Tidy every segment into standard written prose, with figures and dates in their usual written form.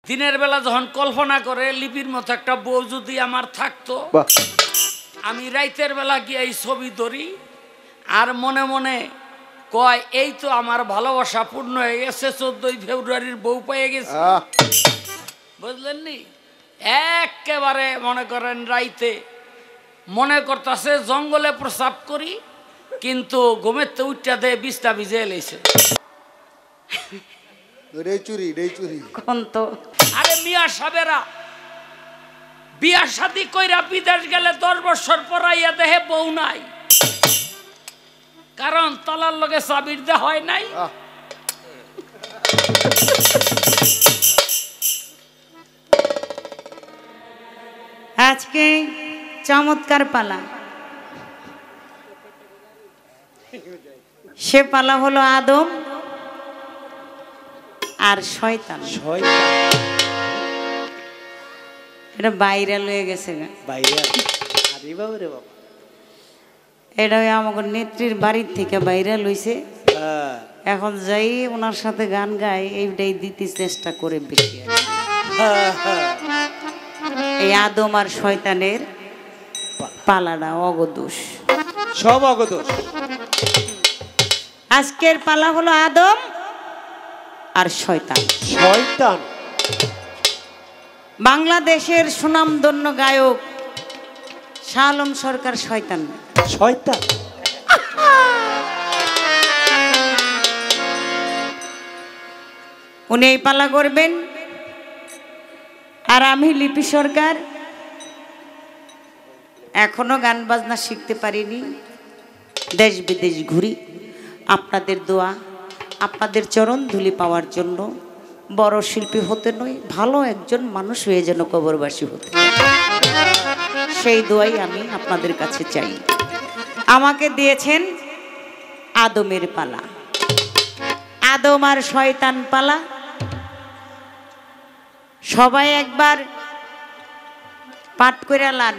দিনের বেলা যখন কল্পনা করে লিপির মতো একটা বউ যদি আমার থাকতো, আমি রাইতের বেলা গিয়ে এই ছবি ধরি আর মনে মনে কয় এই তো আমার ভালোবাসা পূর্ণ হয়ে গেছে, 14 ফেব্রুয়ারির বউ পেয়ে গেছে। বুঝলেন নি? একেবারে মনে করেন রাইতে মনে করতেছে জঙ্গলে প্রস্রাব করি, কিন্তু ঘুমের তো উঠটা দেয় বিছটা ভিজে এলেছে। আরে মিয়া সাবেরা বিয়া শাদি কইরা বিদেশ গেলে 10 বছর পরাইয়া দেহে বউ নাই, কারণ তলার লগে চাবির দে হয় নাই। আজকে চমৎকার পালা, সে পালা হলো আদম আর শয়তান। এটা ভাইরাল হয়ে গেছে, এটা আমাকে নেত্রীর বাড়ির থেকে ভাইরাল হয়েছে। এখন যাই ওনার সাথে গান গাই, এইটাই দিতে চেষ্টা করে বেশি। এই আদম আর শয়তানের পালাটা অগদোষ, সব অগদোষ। আজকের পালা হলো আদম আর শয়তান। শয়তান বাংলাদেশের সুনামধন্য গায়ক শাহ আলম সরকার শয়তান। শয়তান উনি এই পালা করবেন, আর আমি লিপি সরকার এখনো গান বাজনা শিখতে পারিনি। দেশ বিদেশ ঘুরি আপনাদের দোয়া, আপনাদের চরণ ধুলি পাওয়ার জন্য। বড় শিল্পী হতে নয়, ভালো একজন মানুষ হয়ে যেন কবরবাসী হতে, সেই দোয়াই আমি আপনাদের কাছে চাই। আমাকে দিয়েছেন আদমের পালা, আদম আর শয়তান পালা। সবাই একবার পাঠ করে লান,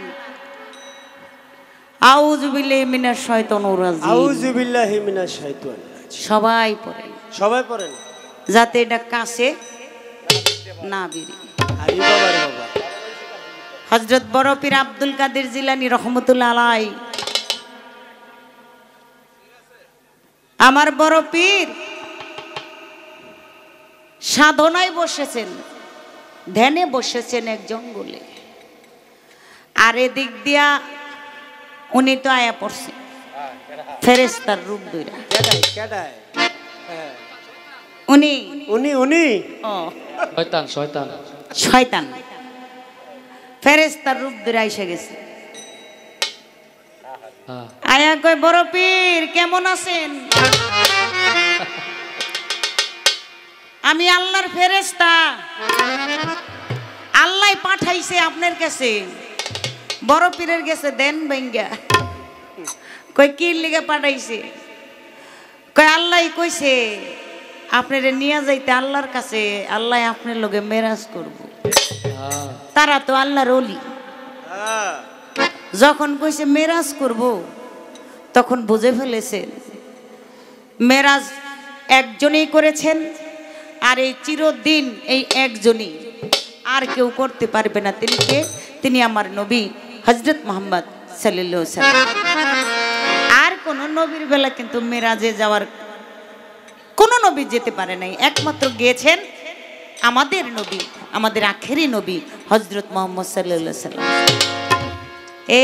আউযু বিল্লাহি মিনাশ শাইতানির রাজিম। আউযু বিল্লাহি মিনাশ শাইতানির রাজিম। সবাই পড়েন, সবাই পড়েন, যাতে এটা কাছে না বেরিয়ে। আরে বাবা রে বাবা। হযরত বড় পীর আব্দুল কাদের জিলানী রহমাতুল্লাহ আলাই, আমার বড় পীর সাধনায় বসেছেন, ধ্যানে বসেছেন এক জঙ্গলে। আর এদিক দিয়া উনি তো আয়া পড়ছে ফেরেশতার রূপ ধইরা। উনি উনি উনি ও শয়তান শয়তান শয়তান ফেরেশতার রূপ ধরে এসে গেছে। আয়া কই বড় পীর কেমন আছেন? আমি আল্লাহর ফেরেশতা, আল্লাহ পাঠাইছে আপনার কাছে। বড় পীরের কাছে দেন ভাঙ্গা। কই কি লিগে পাঠাইছে? কই আল্লাহ কইছে আপনারে নিয়ে যাইতে আল্লাহর কাছে, আল্লাহ আপনার লগে মেরাজ করব। তারা তো আল্লাহর ওলি। যখন কইছে মেরাজ করব, তখন বুঝে ফেলেছেন মেরাজ একজনই করেছেন, আর এই চিরদিন এই একজনই, আর কেউ করতে পারবে না। তিনি কে? তিনি আমার নবী হযরত মুহাম্মদ সাল্লাল্লাহু আলাইহি ওয়াসাল্লাম। আর কোন নবীর বেলা কিন্তু মেরাজে যাওয়ার কোন নবী যেতে পারে নাই, একমাত্র গিয়েছেন আমাদের নবী, আমাদের আখেরি নবী হযরত মুহাম্মদ সাল্লাল্লাহু আলাইহি ওয়াসাল্লাম।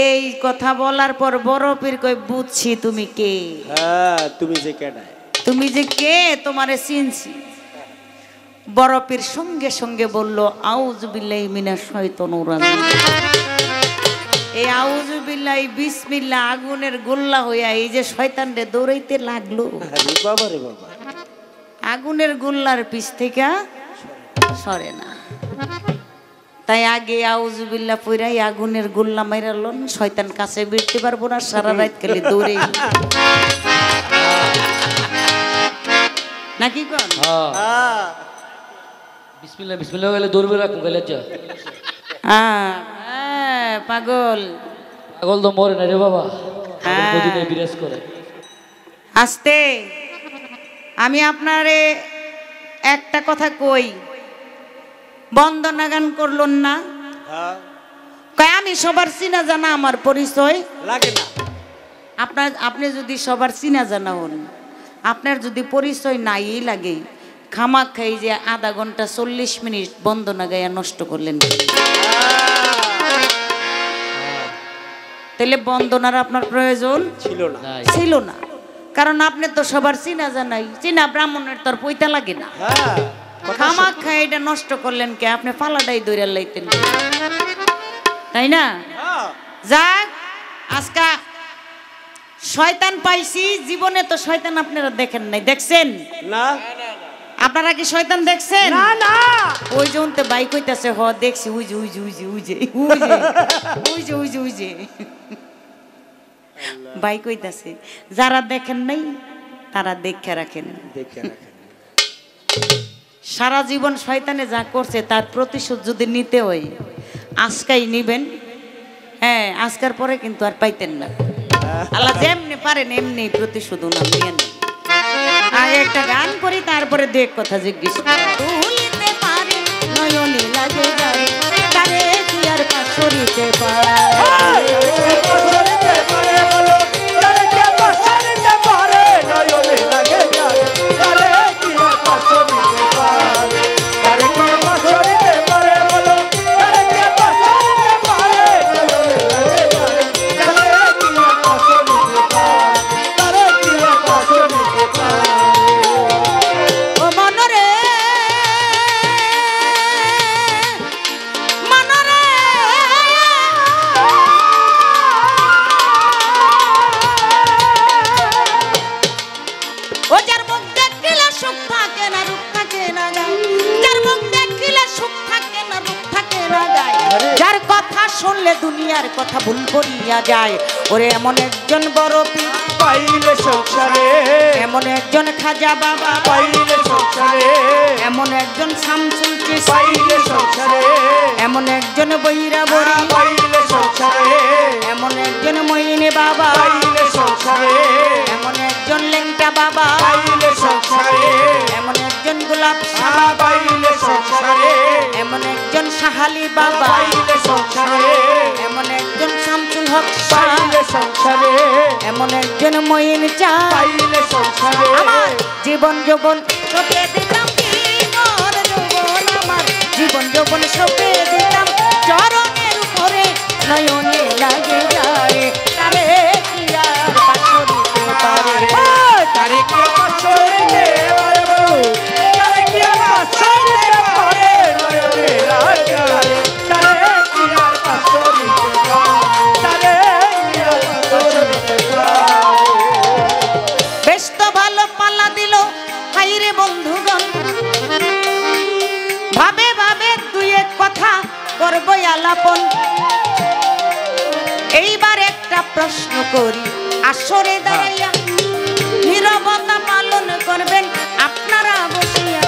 এই কথা বলার পর বড় পীর কই বুঝছি তুমি কে। হ্যাঁ, তুমি যে কেডা, তুমি যে কে তোমারে চিনছি। বড় পীর সঙ্গে সঙ্গে বলল আউযু বিল্লাহি মিনাশ শাইতানির রাজিম। এই আউযু বিল্লাহি বিসমিল্লাহ আগুনের গোল্লা হইয়া এই যে শয়তানরে দৌড়াইতে লাগলো। আরে বাবা রে বাবা, আগুনের গোল্লার পিছ থেকে সরে না। তাই আগে আউযু বিল্লাহ পইরাই আগুনের গোল্লা মাইরা লন, শয়তান কাছে বিরতে পারবো না, সারা রাত খালি দৌড়ে। নাকি কোন? হ্যাঁ বিসমিল্লাহ বিসমিল্লাহ গেলে দৌড়বে রাখুন গেলে যা। হ্যাঁ পাগল, পাগল তো মরে না রে বাবা, মদিনে বিরাজ করে। আস্তে আমি আপনারে একটা কথা কই, বন্দনা গান করলেন না? হ্যাঁ কয় আমি সবার চিনা জানা, আমার পরিচয় লাগে না। আপনি যদি সবার চিনা জানা হন, আপনার যদি পরিচয় নাই লাগে, খামাক খাই যে আধা ঘন্টা 40 মিনিট বন্দনা গাইয়া নষ্ট করলেন। তাহলে বন্দনার আপনার প্রয়োজন ছিল না, কারণ আপনি তো সবার চিনা জানাই, চিনা ব্রাহ্মণের তোর পইতা লাগে না। খামাক খাই এটা নষ্ট করলেন কে? আপনি পালাটাই দৌড়াল লাইতেন, তাই না? যাক, আজকা শয়তান পাইছি জীবনে। তো শয়তান আপনারা দেখেন নাই, দেখছেন না? আপনারা কি শয়তান দেখছেন? না না, ওই যে উনতে বাইক হইতাছে, হ দেখছি, উই যে উই যে উই যে উই যে উই যে উই যে উই যে উই যে বাইক হইতাছে। যারা দেখেন নাই তারা দেখে রাখেন, দেখে রাখেন। সারা জীবন শয়তানে যা করছে তার প্রতিশোধ যদি নিতে হয় আজকাই নিবেন। হ্যাঁ, আজকার পরে কিন্তু আর পাইতেন না। আল্লাহ যেমনি পারেন এমনি প্রতিশোধ উনার নিয়ে নেন। আর একটা গান করি, তারপরে দু এক কথা জিজ্ঞেস তুলিতে পারে নয়নে লাগে যায়, তারে কি আর পাশরিতে পারে? যার কথা শুনলে দুনিয়ার কথা ভুল করিয়া যায়, ওরে এমন একজন বড় পীর পাইলে সংসারে, এমন একজন খাজা বাবা পাইলে সংসারে, এমন একজন শামসুল চিশতি পাইলে সংসারে, এমন একজন বৈরা বড়ি পাইলে সংসারে, এমন একজন মইনে বাবা পাইলে সংসারে, এমন একজন লেংটা বাবা পাইলে সংসারে, এমন একজন গোলাপ শাহ পাইলে সংসারে, এমন একজন সাহালি বাবা পাইলে সংসারে, এমন একজন শামসুল হক শাহ পাইলে সংসারে, এমন একজন মইন চা পাইলে সংসারে। আমার জীবন যৌবন সপে দিতাম, জীবন যৌবন আমার জীবন যৌবন সপে দিতাম চরণের উপরে, নয়নে লাগে যায়, তারে কি আর পাশরিতে পারে? তারে কি পাশরিতে পারে বলো? তারে কি পাশরিতে পারে? নয়নে লাগে যায়, তারে কি আর পাশরিতে পারে? তারে কি আর পাশরিতে পারে? বেশ তো ভালো পাল্লা দিল হাইরে বন্ধুগণ, ভাবে ভাবে দুই এক কথা করব আলাপন। এইবার একটা প্রশ্ন করি, আসরে দাঁড়াইয়া নীরবতা পালন করবেন আপনারা বসিয়া?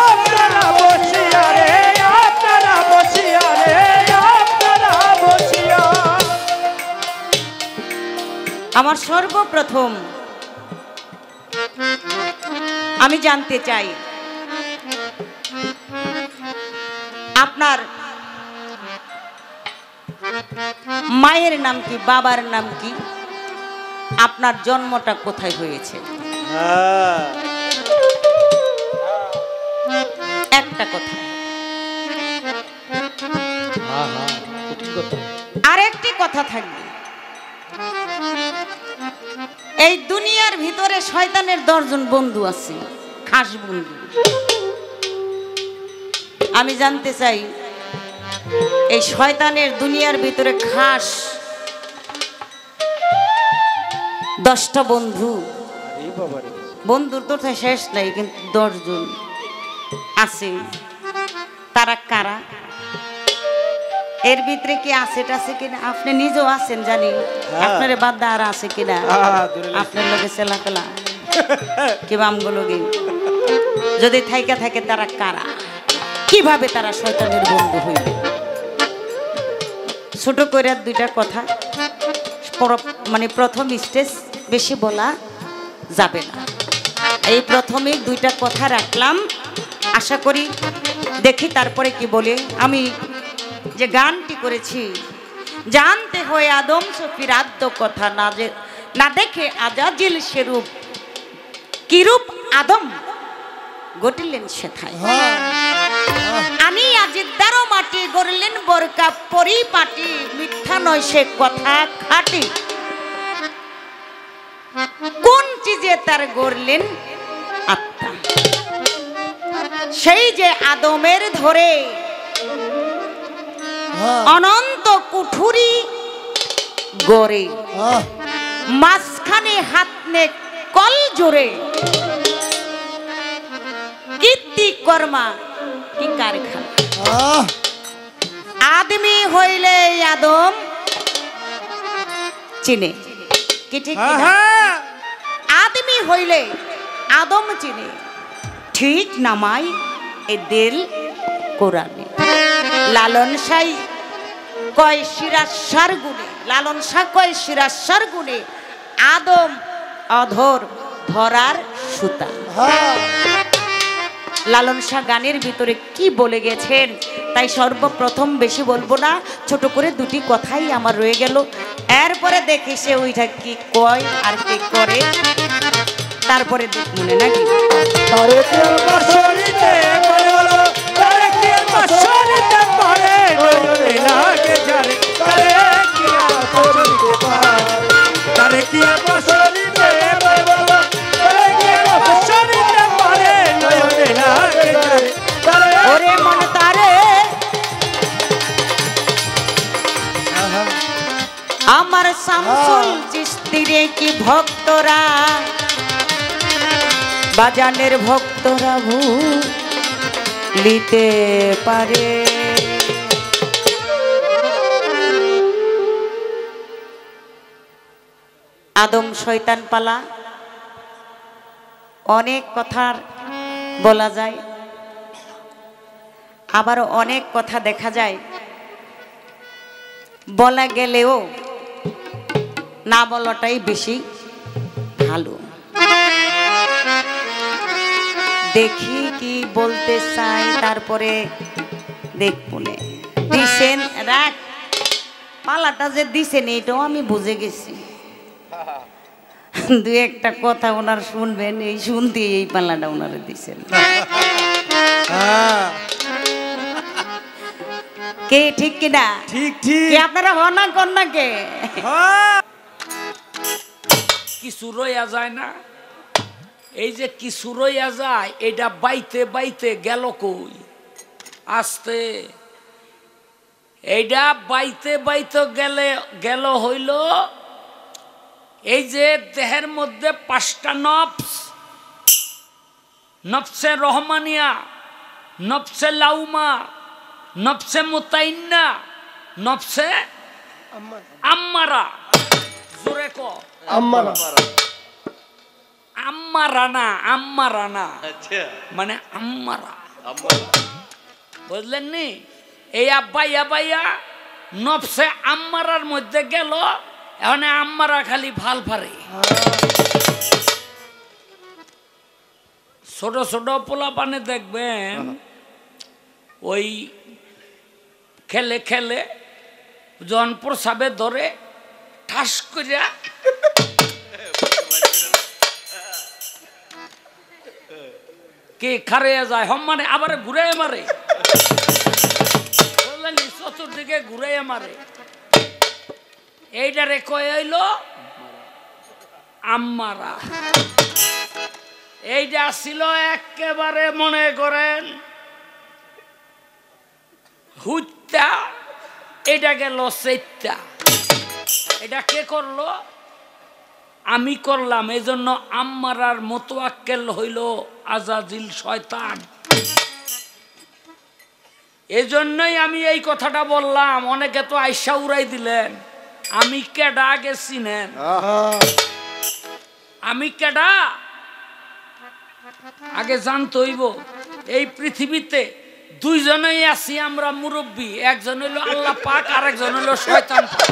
আপনারা বসিয়া রে, আপনারা বসিয়া রে, আপনারা বসিয়া। আমার সর্বপ্রথম আমি জানতে চাই আপনার মায়ের নাম কি, বাবার নাম কি, আপনার জন্মটা কোথায় হয়েছে? একটা কথা। আরেকটি কথা থাকবে, এই দুনিয়ার ভিতরে শয়তানের 10 জন বন্ধু আছে, খাস বন্ধু। আমি জানতে চাই এই শয়তানের দুনিয়ার ভিতরে খাস 10টা বন্ধু, বন্ধুর তো শেষ নাই, কিন্তু 10 জন আছে, তারা কারা? এর ভিতরে কি আছে কিনা? আপনি নিজেও আছেন জানি, আপনার বাদ আর আছে কিনা? আপনার লোকে চেলা পেলা কি বামগুলোকে যদি থাইকা থাকে, তারা কারা? কিভাবে তারা শয়তানের বন্ধু হইবে? ছোট করে 2টা কথা, মানে প্রথম স্টেজ বেশি বলা যাবে না। এই প্রথমে 2টা কথা রাখলাম, আশা করি দেখি তারপরে কি বলে। আমি যে গানটি করেছি, জানতে হয় আদম সফির আদ্য কথা, না দেখে আজাজিল সেরূপ, কিরূপ আদম গটিলেন সেথায়। আমি আজি 13 মাটি গড়লেন বরকা পরিপাটি, মিথ্যা নয় সে কথা খাঁটি। কোন চিজে তার গড়লেন আত্মা, সেই যে আদমের ধরে অনন্ত কুঠুরি গড়ে, মাঝখানে হাত নে কল জোরে, কীর্তি কর্মা কি কারখানা। আদমি হইলে আদম চিনে, কি ঠিক কিনা? আদমি হইলে আদম চিনে, ঠিক নামাই এ দিল কোরআনে। লালন শাহ কয় শিরাসার গুণে, লালন শাহ কয় শিরাসার গুণে, আদম অধর ধরার সুতা। লালন শাহ গানের ভিতরে কি বলে গেছেন, তাই সর্বপ্রথম বেশি বলবো না, ছোট করে দুটি কথাই আমার রয়ে গেল। এরপরে দেখি সে ওইটা কি কয় আর কি করে, তারপরে দেখ মনে নাকি। ওরে মন তারে আমার শামসুল চিশতিরে কি ভক্তরা, বাজানের ভক্তরা ভুলিতে পারে। আদম শয়তান পালা, অনেক কথার বলা যায়, আবারও অনেক কথা দেখা যায় বলা গেলেও না বলাটাই বেশি ভালো। দেখি কি বলতে চাই, তারপরে দেখবনে দিছেন। রাখ, পালাটা যে দিছেন এটাও আমি বুঝে গেছি। দু একটা কথা ওনার শুনবেন, এই শুনতে এই পালাটা ওনারা দিছেন। কে ঠিক কিনা? ঠিক ঠিক। আপনারা হনা কন্যা কে কিছু রইয়া যায় না, এই যে কিছু রইয়া যায়, এটা বাইতে বাইতে গেল কই আসতে, এইটা বাইতে বাইতে গেল হইল এই যে দেহের মধ্যে 5টা নফস, নফসে রহমানিয়া, নফসে লাউমা, নফসে মুতাইন্না, নফসে আম্মারা। জোরে ক আম্মারা। আম্মারা না, আম্মারা না, মানে আম্মারা, বুঝলেন নি? এই আব্বাইয়া বাইয়া নফসে আম্মারার মধ্যে গেল, এখন আম্মারা খালি ভাল পারে। ছোট ছোট পোলা পানে দেখবেন ওই খেলে খেলে যখন প্রসাবে ধরে ঠাস করিয়া কে খারে যায়, হম মানে আবার ঘুরে মারে, চতুর্দিকে ঘুরে মারে। এইটারে কয় হইল আম্মারা। এইটা ছিল একেবারে মনে করেন হুত্যা, এটা গেল সেইত্যা। এটা কে করলো? আমি করলাম। এই জন্য আম্মারার মোতওয়াক্কেল হইল আজাজিল শয়তান। এই জন্যই আমি এই কথাটা বললাম। অনেকে তো আইসা উড়াই দিলেন, আমি কেডা আগে চিনেন? আমি কেডা আগে জানতে হইব। এই পৃথিবীতে দুইজনেই আছি আমরা মুরব্বী, একজন হইল আল্লাহ পাক আর একজন হইল শয়তান পাক।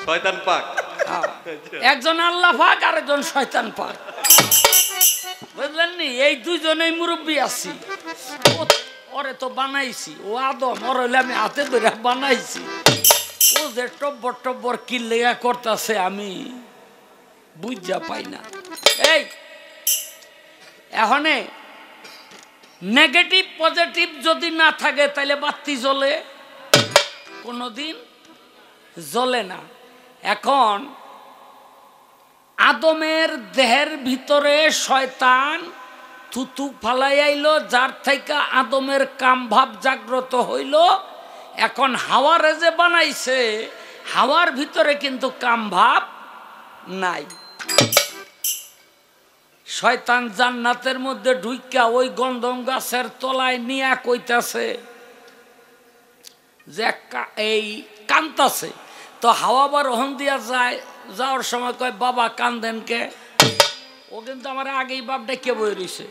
শয়তান পাক, একজন আল্লাহ পাক আর একজন শয়তান পাক, বুঝলেন নি? এই দুইজনেই মুরব্বী আছি। ওরে তো বানাইছি, ও আদম, ওর হইলে আমি হাতে ধরে বানাইছি। ও যে টব্বর টব্বর কি লেগা করতেছে আমি বুঝা পাই না। এই এখানে নেগেটিভ পজিটিভ যদি না থাকে তাহলে বাতি জ্বলে? কোনোদিন জ্বলে না। এখন আদমের দেহের ভিতরে শয়তান থুতু ফালাই আইলো, যার থেকে আদমের কাম ভাব জাগ্রত হইল। এখন হাওয়ারে যে বানাইছে, হাওয়ার ভিতরে কিন্তু কাম ভাব নাই। শয়তান জান্নাতের মধ্যে ঢুইকা ওই গন্ধম গাছের তলায় নিয়া কইতাছে যে এই কান্তাছে। তো হাওয়া বার ওহন দিয়া যায়, যাওয়ার সময় কয় বাবা কান্দেন কে? ও কিন্তু আমার আগেই বাপ ডেকে বই রইছে।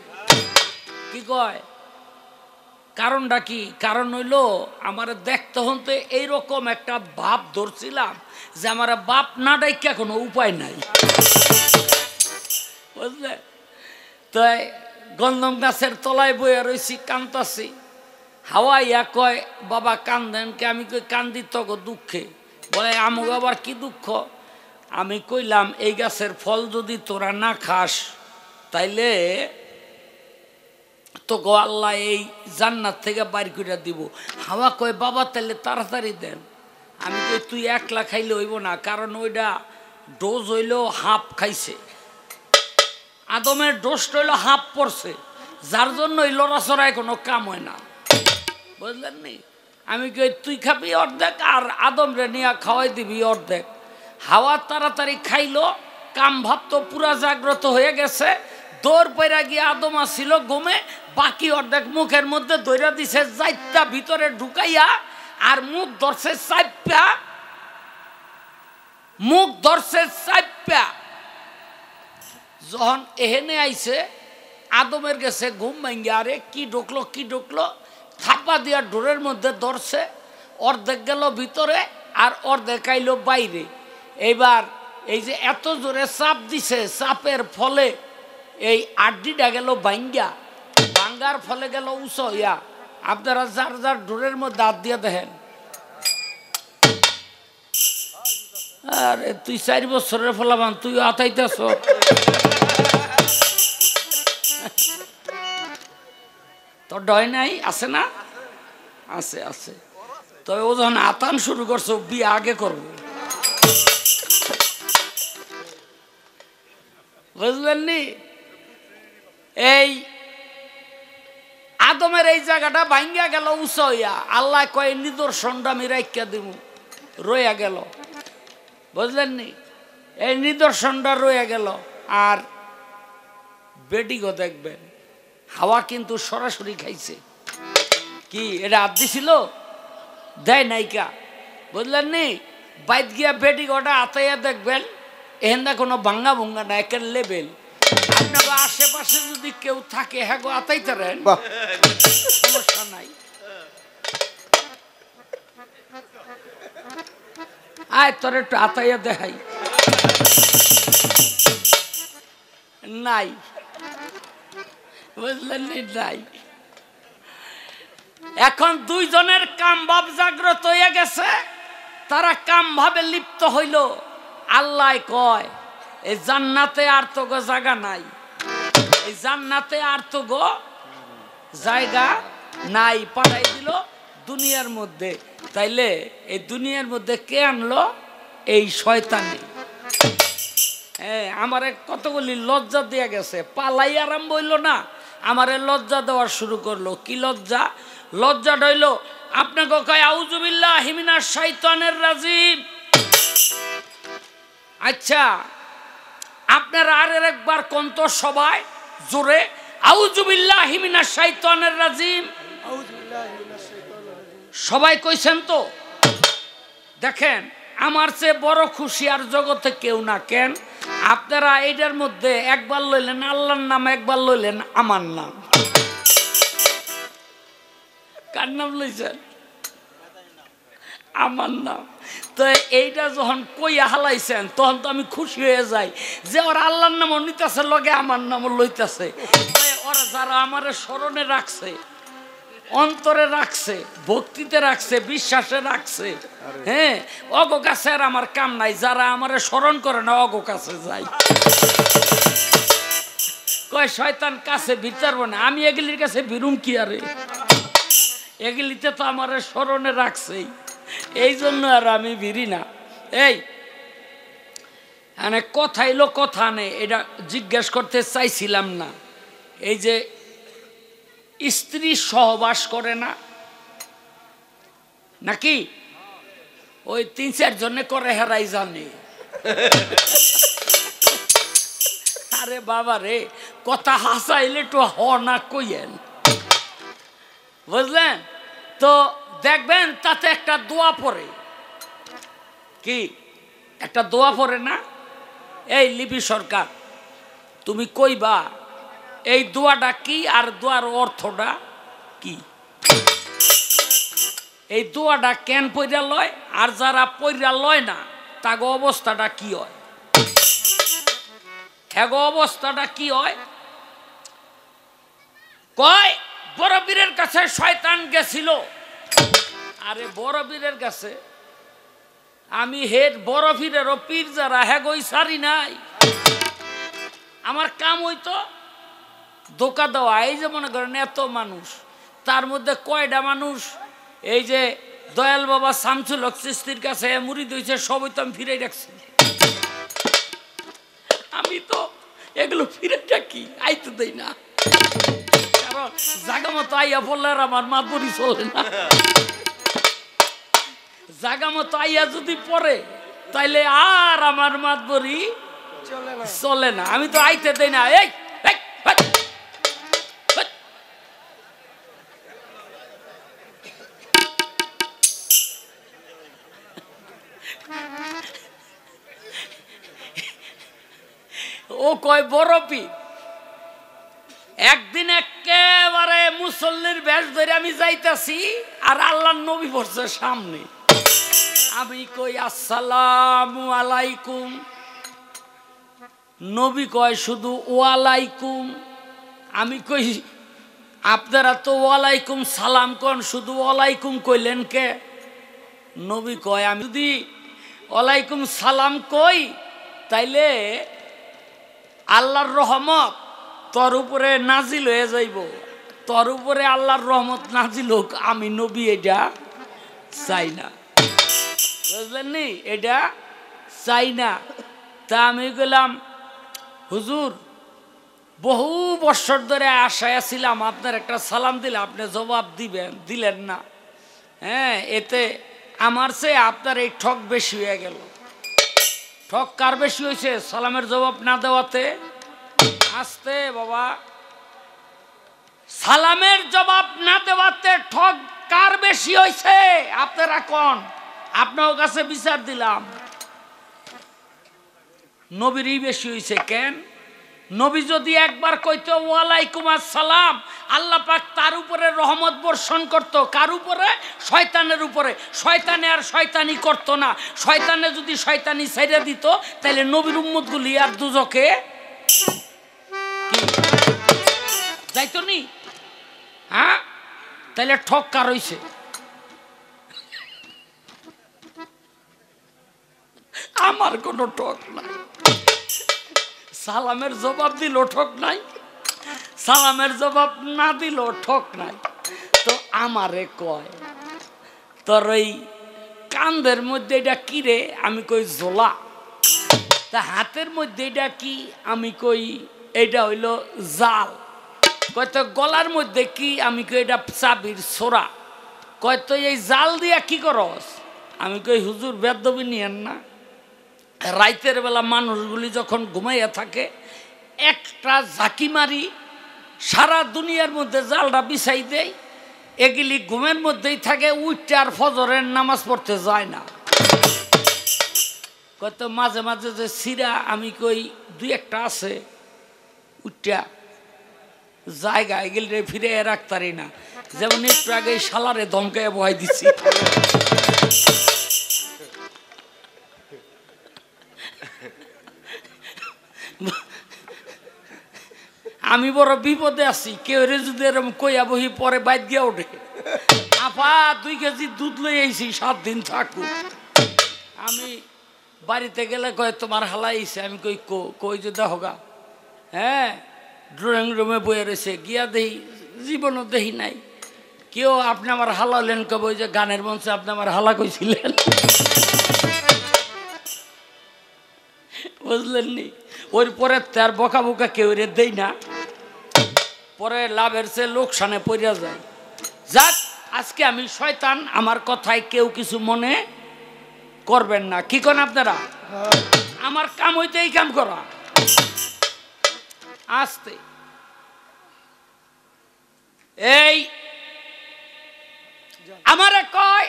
কি কয়? কারণটা কি? কারণ হইল আমার দেখতে হতে এইরকম একটা ভাব ধরছিলাম যে আমার বাপ না ডাইকা কোনো উপায় নাই, বুঝলে? তো গন্ধম গাছের তলায় বইয়া রয়েছি, কান্তাছি। হাওয়া ইয়া কয় বাবা কান্দেন কে? আমি কই কান্দি তো দুঃখে। বলে আমুক আবার কি দুঃখ? আমি কইলাম এই গাছের ফল যদি তোরা না খাস তাইলে তো গো আল্লাহ এই জান্নাত থেকে বাইর করে দিব। হাওয়া কয় বাবা তাইলে তাড়াতাড়ি দেন। আমি কই তুই একলা খাইলে হইব না, কারণ ওইটা ডোজ হইল হাফ খাইছে, আদমের ডোজটা হইল হাফ পড়ছে, যার জন্য ওই লড়াচড়ায় কোনো কাম হয় না, বুঝলেন নি? আমি কই তুই খাবি অর্ধেক আর আদম রে নিয়ে খাওয়াই দিবি অর্ধেক। হাওয়া তাড়াতাড়ি খাইলো, কাম ভাব তো পুরা জাগ্রত হয়ে গেছে। দৌড় পয়রা গিয়ে আদম আসছিল ঘুমে, বাকি অর্ধেক মুখের মধ্যে দইরা দিছে, যাইতা ভিতরে ঢুকাইয়া আর মুখ ধরছে চাইপা, মুখ ধরছে চাইপা। যখন এহেনে আইছে আদমের গেছে ঘুম ভাঙ্গি, আরে কি ঢুকলো কি ঢুকলো, থাপা দিয়া ডোরের মধ্যে ধরছে, অর্ধেক গেল ভিতরে আর অর্ধেক আইলো বাইরে। এইবার এই যে এত জোরে চাপ দিছে, চাপের ফলে এই আড্ডিটা গেল ভাঙ্গা, ভাঙ্গার ফলে গেল উঁচু হইয়া। আপনারা যার যার ডোরের মধ্যে হাত দিয়ে দেখেন। আরে তুই 4 বছরের ফলাবান, তুই আতাইতেছ। তোর ডয় নাই? আছে না? আছে আছে। তবে ও যখন আতান শুরু করছো, বিয়ে আগে করবে, বুঝলেন নি? এই আদমের এই জায়গাটা ভাঙ্গা গেল উঁচু হইয়া। আল্লাহ কয় নিদর্শনটা আমি রাখিয়া দিব, রইয়া গেল, বুঝলেন নি? এই নিদর্শনটা রইয়া গেল। আর বেডিগো দেখবেন, হাওয়া কিন্তু সরাসরি খাইছে। কি এটা হাত দিছিল? দেয় নাইকা, বুঝলেন নি? বাইত গিয়া বেডিগোটা আতাইয়া দেখবেন, এহেন্দা কোনো ভাঙ্গা ভুঙ্গা না, একের লেবেল। আপনার আশেপাশে যদি কেউ থাকে, হ্যাঁ গো আতাইতারেন, সমস্যা নাই। আয় তোর একটু আতাইয়া দেখাই। নাই, বুঝলেন নি? নাই। এখন দুইজনের কাম ভাব জাগ্রত হয়ে গেছে, তারা কাম ভাবে লিপ্ত হইল। আল্লাহ কয় এই জান্নাতে আর তো গো জায়গা নাই, এই জান্নাতে আর তো গো জায়গা নাই, পাঠাই দিল দুনিয়ার মধ্যে। তাইলে এই দুনিয়ার মধ্যে কে আনলো? এই শয়তানে। হ্যাঁ, আমারে কতগুলি লজ্জা দিয়ে গেছে, পালাই আরম্ভ হইল না, আমারে লজ্জা দেওয়া শুরু করলো। কি লজ্জা? লজ্জাটা হইল আপনাকে কয় আউযুবিল্লাহি মিনাশ শাইতানির রাজিম। আচ্ছা, আপনারা আর একবার কন্ত সবাই জোরে আউযুবিল্লাহি মিনাশ শাইতানির রাজিম। সবাই কইছেন তো? দেখেন, আমার চেয়ে বড় খুশি আর জগতে কেউ না। কেন? আপনারা এইটার মধ্যে একবার লইলেন আল্লাহর নাম, একবার লইলেন আমার নাম। কার নাম লইছেন? আমার নাম। তো তো এইটা যখন কইয়া হালাইছেন তখন তো আমি খুশি হয়ে যাই যে ওরা আল্লাহর নামও নিতেছে লগে আমার নামও লইতেছে। ওরা যারা আমার স্মরণে রাখছে, অন্তরে রাখছে, ভক্তিতে রাখছে, বিশ্বাসে রাখছে, হ্যাঁ, অগো কাছে আর আমার কাম নাই। যারা আমার স্মরণ করে না অগো কাছে যাই। কয় শয়তান কাছে বিচারবো না, আমি এগুলির কাছে বিরুম কি আরে, এগুলিতে তো আমার স্মরণে রাখছেই, এই জন্য আর আমি বিরি না। এই মানে কথা এলো কথা নেই, এটা জিজ্ঞেস করতে চাইছিলাম না। এই যে স্ত্রী সহবাস করে না নাকি, ওই ৩-৪ জনে করে, হেরাই জানে। আরে বাবা রে, কথা হাসাইলে তো হ না কইয়েন, বুঝলেন তো? দেখবেন তাতে একটা দোয়া পড়ে, কি একটা দোয়া পড়ে না? এই লিপি সরকার, তুমি কইবা এই দোয়াটা কি আর দোয়ার অর্থটা কি? এই দোয়াটা কেন পইরা লয় আর যারা পইরা লয় না তাগো অবস্থাটা কি হয়? হ্যাগো অবস্থাটা কি হয়? কয় বড় বীরের কাছে শয়তান গেছিল। আরে বড় বীরের কাছে আমি হেড বড় পীরেরও পীর যারা হ্যাগোই সারি নাই, আমার কাম হইতো ধোকা দেওয়া। এই যে মনে করেন এত মানুষ, তার মধ্যে কয়টা মানুষ এই যে দয়াল বাবা শামসুল হক চিশতির কাছে মুরিদ হইছে, সবই তো আমি ফিরে রাখছি। আমি তো এগুলো ফিরে রাখি, আইতে দেই না, কারণ জাগা মতো আইয়া বললে আর আমার মাতবরি চলে না। জাগা মতো আইয়া যদি পড়ে তাইলে আর আমার মাতবরি চলে না, আমি তো আইতে দেই না। এই ও কয় বড় পীর। একদিন একেবারে মুসল্লির বেশ ধরে আমি যাইতাছি আর আল্লাহর নবী পড়ছে সামনে। আমি কই আসসালামু আলাইকুম, নবী কয় শুধু ওয়ালাইকুম। আমি কই আপনারা তো ওয়ালাইকুম সালাম কন, শুধু ওয়ালাইকুম কইলেন কে? নবী কয় আমি যদি ওয়ালাইকুম সালাম কই তাইলে আল্লাহর রহমত তোর উপরে নাজিল হয়ে যাইব, তোর উপরে আল্লাহর রহমত নাজিল হোক, আমি নবী এটা চাই না, বুঝলেন নি? এটা চাই না। তা আমি গেলাম হুজুর, বহু বছর ধরে আশায় ছিলাম আপনার একটা সালাম দিলে আপনি জবাব দিবেন, দিলেন না। হ্যাঁ, এতে আমার চেয়ে আপনার এই ঠক বেশি হয়ে গেল। ঠক কার বেশি হয়েছে? সালামের জবাব না দেওয়াতে। আসতে বাবা, সালামের জবাব না দেওয়াতে ঠক কার বেশি হয়েছে? আপনারা কোন? আপনার কাছে বিচার দিলাম নবীরই বেশি হয়েছে। কেন? নবী যদি একবার কইতো ওয়ালাইকুম আসসালাম, আল্লাহ পাক তার উপরে রহমত বর্ষণ করত। কার উপরে? শয়তানের উপরে। শয়তানে আর শয়তানি করত না। শয়তানে যদি শয়তানি ছেড়ে দিত তাহলে নবীর উম্মতগুলি আর দুজকে যাইতো নি। হ্যাঁ, তাহলে ঠক কার হইছে? আমার কোনো ঠক নাই। সালামের জবাব দিল ঠক নাই, সালামের জবাব না দিল ঠক নাই। তো আমারে কয় তোর ওই কান্দের মধ্যে এটা কি রে? আমি কই জোলা। তা হাতের মধ্যে এটা কি? আমি কই এটা হইল জাল। কয় তো গলার মধ্যে কি? আমি কই এটা চাবির ছোরা। কয় তো এই জাল দিয়া কি করস? আমি কই হুজুর বেদবি নিয়েন না, রাইতের বেলা মানুষগুলি যখন ঘুমাইয়া থাকে একটা ঝাঁকি মারি সারা দুনিয়ার মধ্যে জালটা বিছাই দেয়, এগুলি ঘুমের মধ্যেই থাকে, উঠতে আর ফজরের নামাজ পড়তে যায় না। কত মাঝে মাঝে যে সিরা আমি কই দুই একটা আছে, উঠটা জায়গা এগুলি ফিরে রাখতারি না। যেমন একটু আগে শালারে ধমকায় বহাই দিচ্ছি। আমি বড় বিপদে আছি, কেউ রে যদি এরকম কইয়া বহি পরে বাইর গিয়া ওঠে, আপা 2 কেজি দুধ লই আইছি 7 দিন থাকু। আমি বাড়িতে গেলে কয় তোমার হালা আইছে, আমি কই কই যে দেখোগা, হ্যাঁ ড্রয়িং রুমে বয়ে রয়েছে, গিয়া দেখি জীবনও দেখি নাই। কেউ আপনি আমার হালা হলেন কব, ওই যে গানের মঞ্চে আপনি আমার হালা কইছিলেন, বুঝলেন নি? ওর পরে তার বকা বোকা কেউ রে দেই না, পরে লাভের চেয়ে লোকসানে পড়িয়া যায়। যাক, আজকে আমি শয়তান, আমার কথায় কেউ কিছু মনে করবেন না। কি করেন আপনারা? আমার কাম হইতে এই কাম করা। আস্তে এই আমারে কয়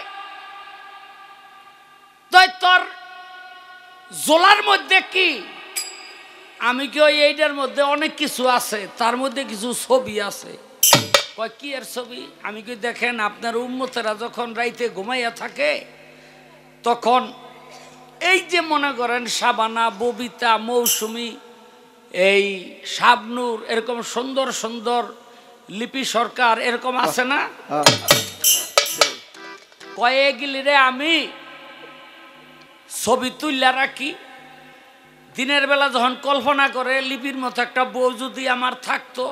তুই তোর জোলার মধ্যে কি? আমি কি ওই এইটার মধ্যে অনেক কিছু আছে, তার মধ্যে কিছু ছবি আছে। কয় কি এর ছবি? আমি কি দেখেন আপনার উম্মতেরা যখন রাইতে ঘুমাইয়া থাকে তখন এই যে মনে করেন শাবানা, ববিতা, মৌসুমী, এই শাবনূর, এরকম সুন্দর সুন্দর লিপি সরকার এরকম আছে না? কয়েকগুলিরে আমি ছবি তুললা রাখি। দিনের বেলা যখন কল্পনা করে লিপির মতো একটা বউ যদি আমার থাকতো,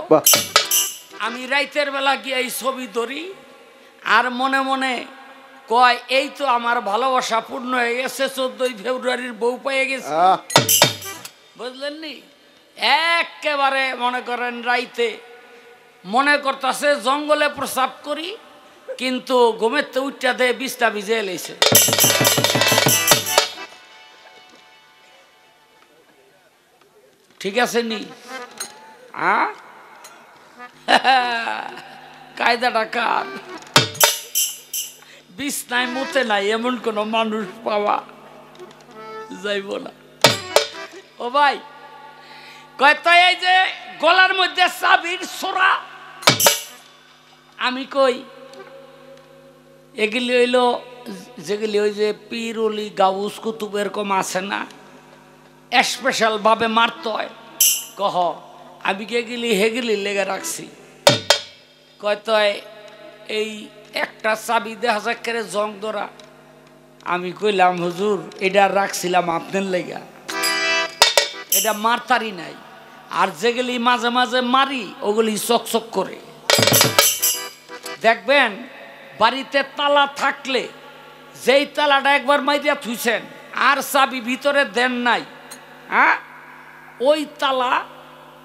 আমি রাইতের বেলা গিয়ে এই ছবি ধরি আর মনে মনে কয় এই তো আমার ভালোবাসা পূর্ণ হয়ে গেছে, 14 ফেব্রুয়ারির বউ পেয়ে গেছে। বুঝলেন নি? একেবারে মনে করেন রাইতে মনে করতেছে জঙ্গলে প্রস্রাব করি, কিন্তু ঘুমের তো উঠা দেয় বিছটা ভিজে এলেছে। ঠিক আছে নি? কায়দাটা কার? বিছনায় মুতে নাই এমন কোন মানুষ পাওয়া যাইব না। ও ভাই কয় তাই এই যে গলার মধ্যে চাবির ছোরা, আমি কই এগুলি হইল যেগুলি ওই যে পীর অলি গাউস কুতুব এরকম আছে না, স্পেশাল ভাবে মারতে হয়। কহ আমি গেগিলি হেগিলি লেগে রাখছি। কয় তয় এই একটা চাবি দেখা যাক করে জং ধরা। আমি কইলাম হুজুর এটা রাখছিলাম আপনার লেগা, এটা মারতারি নাই। আর যেগুলি মাঝে মাঝে মারি ওগুলি চকচক করে। দেখবেন বাড়িতে তালা থাকলে যেই তালাটা একবার মাইরিয়া থুইছেন আর চাবি ভিতরে দেন নাই, হ্যাঁ ওই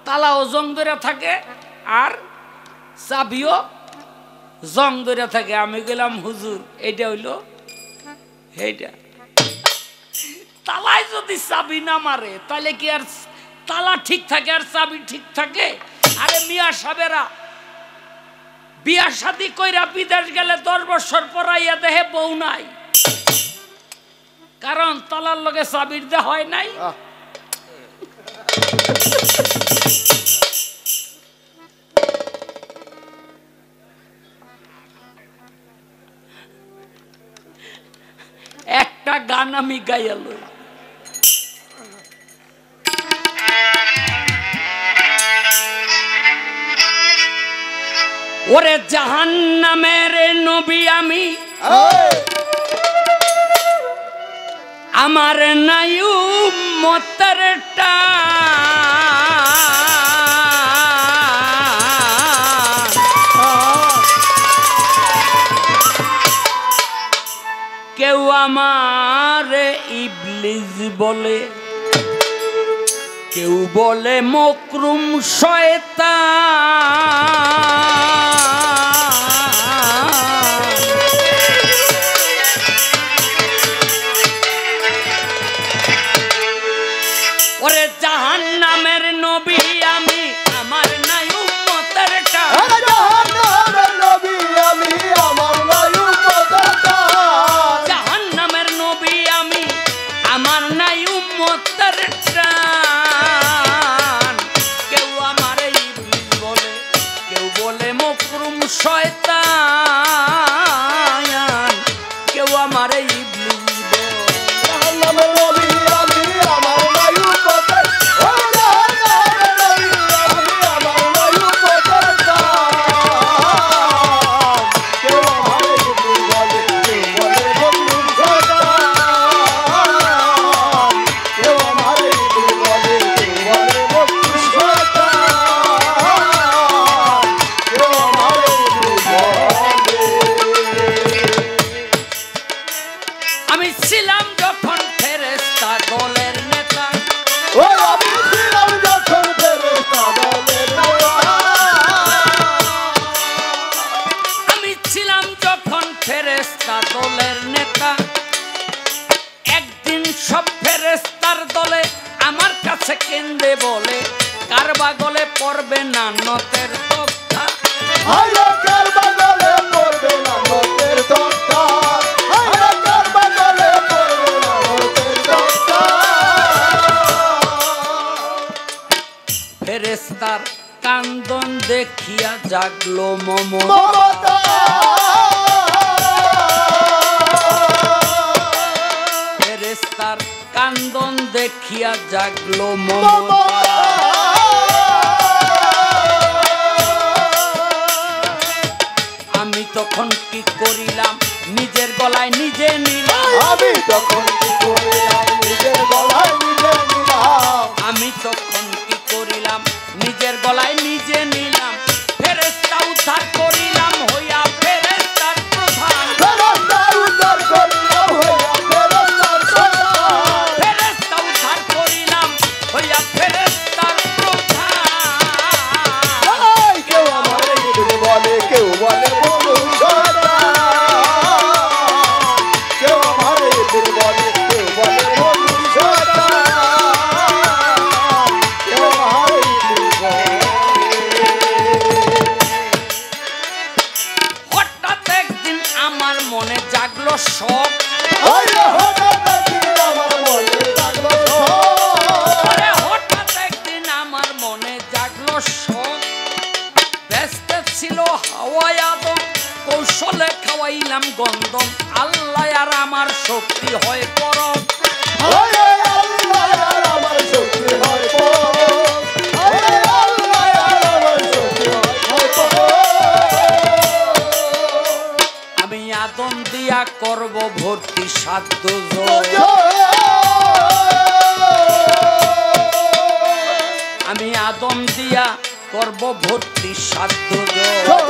তালাও জং ধরে থাকে আর চাবিও জং ধরে থাকে। আমি গেলাম হুজুর এটা হইল এইটা। তালায় যদি চাবি না মারে তাহলে কি আর তালা ঠিক থাকে আর চাবি ঠিক থাকে? আরে মিয়া সাহেবেরা বিয়া শাদী কইরা বিদেশ গেলে 10 বছর পরাইয়া দেহে বউ নাই, কারণ তালার লগে চাবির দে হয় নাই। একটা গান আমি গাইয়া লই। ওরে জাহান্নামের নবী আমি, আমার নাই উম্মতের টান, কেউ আমার ইবলিস বলে, কেউ বলে মকরুম শয়তান। ওরে জাহান্নামের নবী আমি, আমার নাই উম্মতের টান। জাহান্নামের নবী আমি, আমার নাই উম্মতের টান। জাহান্নামের নবী আমি, আমার নাই উম্মতের টান। কেউ আমার ইবলিস বলে, কেউ বলে মকরুম শয়তান, কেউ আমার ইবলিস বলে। জাহান্নামের নবী আমি, আমার নাই উম্মতের টান। ফেরেশতা দলের নেতা। একদিন সব ফেরেশতার দলে আমার কাছে কেন্দে বলে, কারবা গলে পড়বে না নতের তক্তা। আরে কারবা গলে পড়বে না নতের তক্তা, আরে কারবা গলে পড়বে না নতের তক্তা। ফেরেশতার কান্দন দেখিয়া জাগলো মমতা। মমতা ফেরেশতার কান্দন দেখিয়া জাগলো মমতা। আমি তখন কি করিলাম, নিজের গলায় নিজে নিলাম। আমি তখন কি করিলাম, নিজের গলায় নিজে নিলাম। আমি তখন কি করিলাম, নিজের গলায় নিজে নিলাম। ফেরেশতা উদ্ধার করিলাম হইয়া ফেরেশতার প্রধান। ফেরেশতা উদ্ধার করিলাম হইয়া ফেরেশতার প্রধান। ফেরেশতা উদ্ধার করিলাম হইয়া ফেরেশতার প্রধান। কেউ আমার ইবনে বলে, কেউ বলে বন্ধু শয়তান। কেউ আমার ইবনে বলে, কেউ বলে বন্ধু শয়তান। কেউ আমার ইবনে বলে। হঠাৎ একদিন আমার মনে জাগলো শখ। ওরে হঠাৎ একদিন আমার মনে জাগলো শখ। ওরে হঠাৎ একদিন আমার মনে জাগলো শখ। ব্যস্ত ছিল হাওয়ায় আদম, কৌশলে খাওয়াইলাম গন্ধম। আল্লাহ আর আমার শক্তি হয় পরম। ওরে আল্লাহ আর আমার শক্তি হয় পরম। ওরে আল্লাহ আর আমার শক্তি হয় পরম। আমি আদম দিয়া করব ভর্তি সাধ্য যোগ। আমি আদম দিয়া করব ভর্তি সাধ্য যোগ।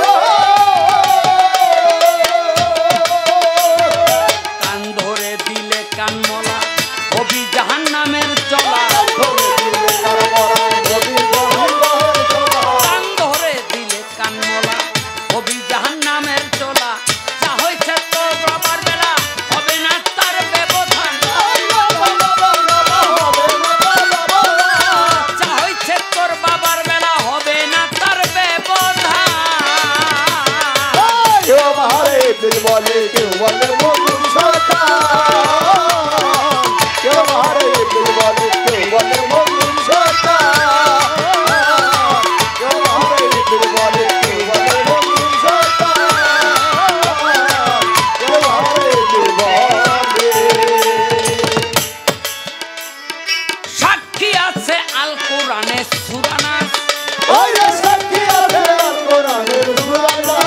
কান ধরে দিলে কানমলা, কবি জাহান্নামের চলা। কান ধরে দিলে কানমলা, কবি জাহান্নামের চলা। যা হয়েছে তোর বাবার বেলা, হবে না তার ব্যবধান। যা হয়েছে তোর বাবার বেলা, হবে না তার ব্যবধান। কেউ আমার ইবনে বলে, কেউ বলে বন্ধু শয়তান। কেউ আমার ইবনে বলে, কেউ বলে বন্ধু শয়তান। কেউ আমার ইবনে বলে, কেউ বলে বন্ধু শয়তান। কেউ আমার ইবনে বলে। সাক্ষী আছে আল কোরআনে সূরা নাস। ওরে সাক্ষী আছে আল কোরআনের সূরা নাস।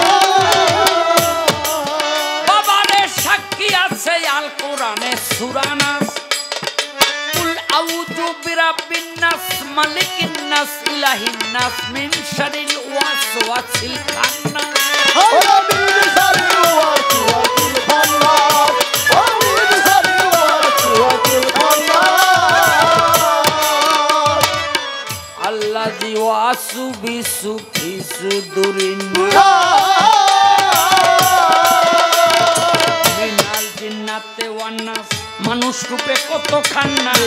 বাবারে সাক্ষী আছে আল কোরআনে সূরা নাস। কুল আউযু বিরাব্বিন নাস, মালিকিন নাস, ইলাহিন নাস, মিন শারিল ওয়াসওয়াসিল খান্নাস। ওরে বিন শারিল ওয়াসওয়াসিল খান্নাস। ওরে বিন শারিল ওয়াসওয়াসিল খান্নাস। আল্লাযী ওয়াসু বিসু ফি সুদুরিন মিনাল জিন্নাতে ওয়ান নাস। মানুষ রূপে কত খান্নাস।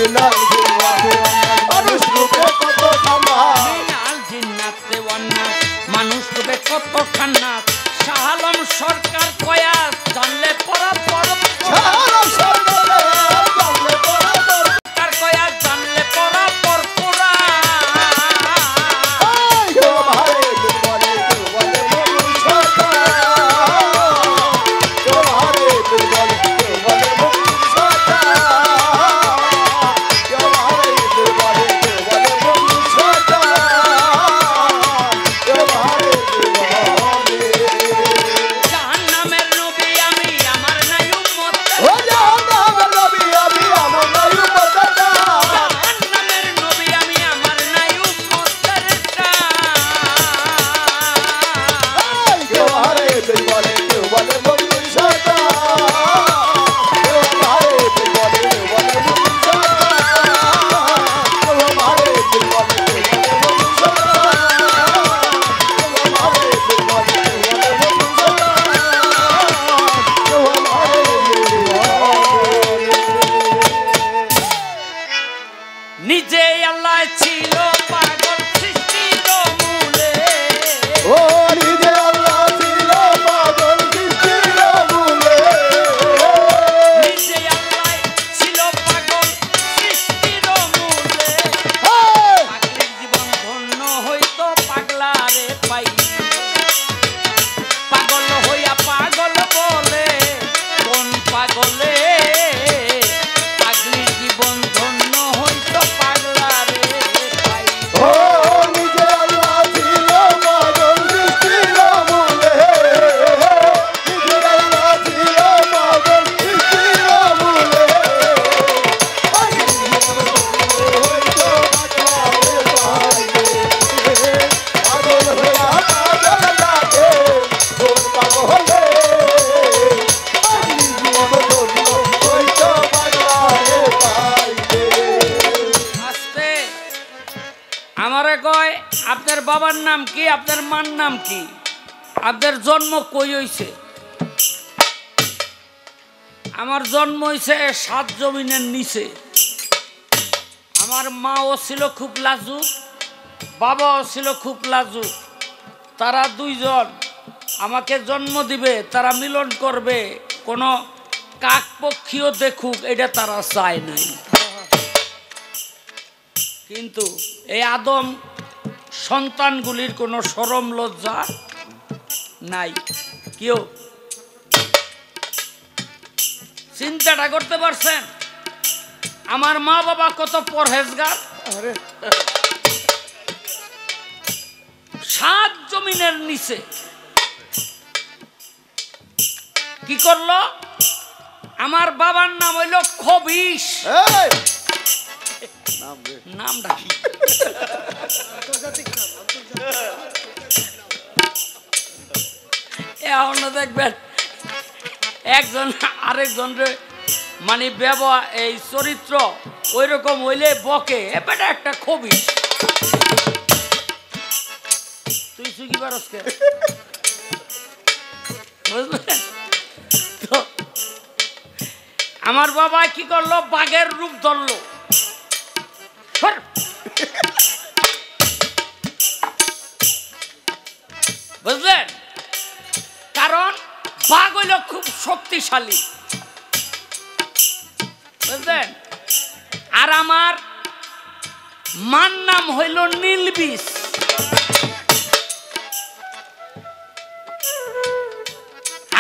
মানুষ রূপে কত খান্নাস। মিনাল জিন্নাতে ওয়ান নাস। মানুষ রূপে কত খান্নাস। শাহ আলম সরকার কয়া জানলে পড়া পড়। সারা সরকারে জানলে পড়া পড়। সরকার কয়া জানলে পড়া পড় কোরআন। কেউ আমার ইবনে বলে, কেউ বলে বন্ধু শয়তান। কেউ আমার ইবনে বলে, কেউ বলে বন্ধু শয়তান। কেউ আমার ইবনে বলে, কেউ বলে বন্ধু শয়তান। কেউ আমার ইবনে বলে। জাহান্নামের নবী আমি আপনার মার নাম কি? আপনার জন্ম কই হইছে? আমার জন্ম হইছে 7 জমিনের নিচে। আমার মাও ছিল খুব লাজুক, বাবাও ছিল খুব লাজুক। তারা দুইজন আমাকে জন্ম দিবে, তারা মিলন করবে, কোনো কাক পক্ষীও দেখুক এটা তারা চায় নাই। কিন্তু এই আদম সন্তানগুলির কোনো শরম লজ্জা নাই। কেউ চিন্তাটা করতে পারছেন? আমার মা বাবা কত পরহেজগার। 7 জমিনের নিচে কি করলো? আমার বাবার নাম হইল খবিশ। নামটা কি? এখন দেখবেন একজন আরেকজনরে মানে ব্যবহার এই চরিত্র ওই রকম হইলে বকে, এবারে একটা খবিশ। তুই সুখী পারসকে বুঝলেন তো? আমার বাবা কি করলো? বাঘের রূপ ধরলো। বুঝলেন? কারণ বাঘ হইল খুব শক্তিশালী, বুঝলেন? আর আমার মার নাম হইল নীলবিষ।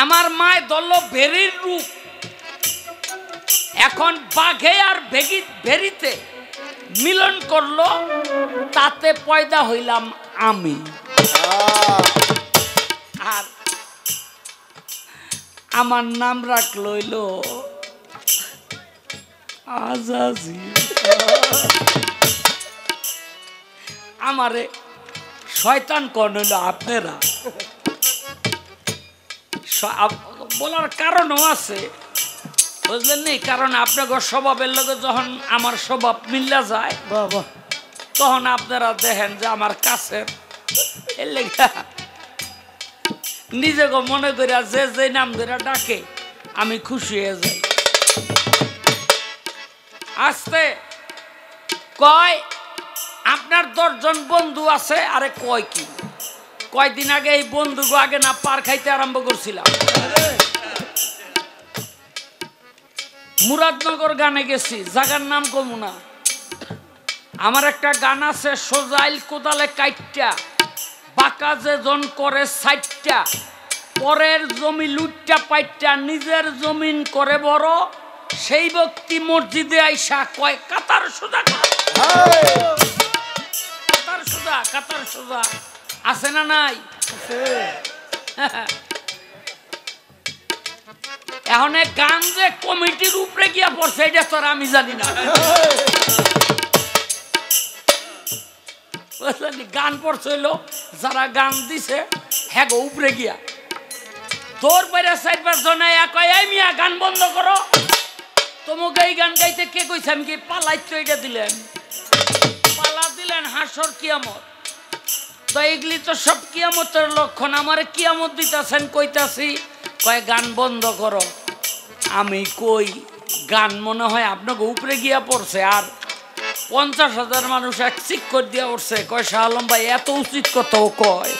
আমার মায় ধরল ভেরির রূপ। এখন বাঘে আর ভেরিতে মিলন করলো, তাতে পয়দা হইলাম আমি। আর আমার নাম রাখলো হইল আজাজি। আমারে শয়তান কোন হইল আপনারা। বলার কারণও আছে, বুঝলেন নি? কারণ আপনাকে স্বভাবের লোক যখন আমার স্বভাব মিল্লা যায় তখন আপনারা দেখেন যে আমার কাছের এর লেখা নিজেকে মনে করিয়া যে যে নাম ধরে ডাকে আমি খুশি হয়ে যাই। আসতে কয় আপনার 10 জন বন্ধু আছে। আরে কয় কি? কয়দিন আগে এই বন্ধুগো আগে না পার খাইতে আরম্ভ করছিলাম। মুরাদনগর গানে গেছি, জায়গার নাম কমু না। আমার একটা গান আছে, সোজাইল কোদালে কাইটটা বাঁকা যে জন করে সাইটটা, পরের জমি লুটটা পাইটটা নিজের জমিন করে বড়, সেই ব্যক্তি মসজিদে আইসা কয় কাতার সোজা। কাতার সোজা, কাতার সোজা আছে না নাই? এখন গান যে কমিটির উপরে গিয়া পড়ছে এটা তো আমি জানি না। গান পড়ছে হইলো যারা গান দিছে হ্যাঁ গো উপরে গিয়া তোর বাইরে 4-5 জন এই মিয়া গান বন্ধ করো, তোমাকে এই গান গাইতে কে কইছে? আমি কি পালাইতো এটা দিলেন? পালা দিলেন হাসর কিয়ামত। তো এগুলি তো সব কিয়ামতের লক্ষণ। আমারে কিয়ামত দিতেছেন কইতাছি, কয় গান বন্ধ করো। আমি কই গান মনে হয় আপনাকে উপরে গিয়া পড়ছে। আর 50,000 মানুষ এক চিক করে দিয়া উঠছে। কয় শাহ আলম ভাই এত উচিত কথাও কয়।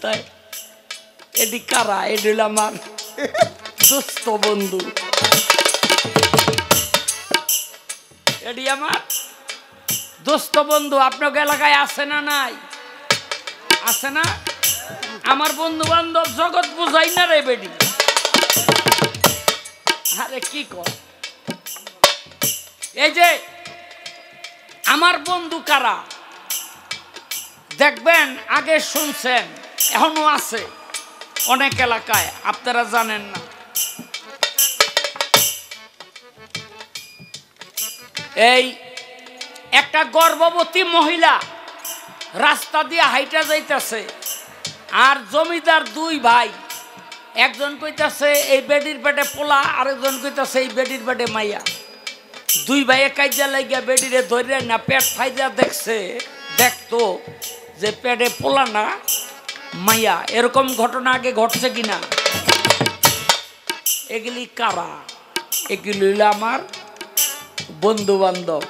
তাই এটি কারা? এটি হল আমার দোস্ত বন্ধু, এটি আমার দোস্ত বন্ধু। আপনার এলাকায় আছে না নাই? আছে না? আমার বন্ধু বান্ধব জগৎ বুঝাই না রে বেডি। আরে কি কর? এই যে আমার বন্ধু কারা দেখবেন, আগে শুনছেন, এখনো আছে অনেক এলাকায়, আপনারা জানেন না। এই একটা গর্ভবতী মহিলা রাস্তা দিয়ে হাইটা যাইতেছে, আর জমিদার 2 ভাই, একজন কইতাছে এই বেডির পেটে পোলা, আরেকজন কইতাছে এই বেডির পেটে মাইয়া। 2 ভাইয়ে কাইজা লাগিয়া বেডিরে ধরে না পেট ফাইজা দেখতো যে পেটে পোলা না মাইয়া, এরকম ঘটনা আগে ঘটছে কিনা? এগুলি কারা? এগুলি হইল আমার বন্ধু বান্ধব।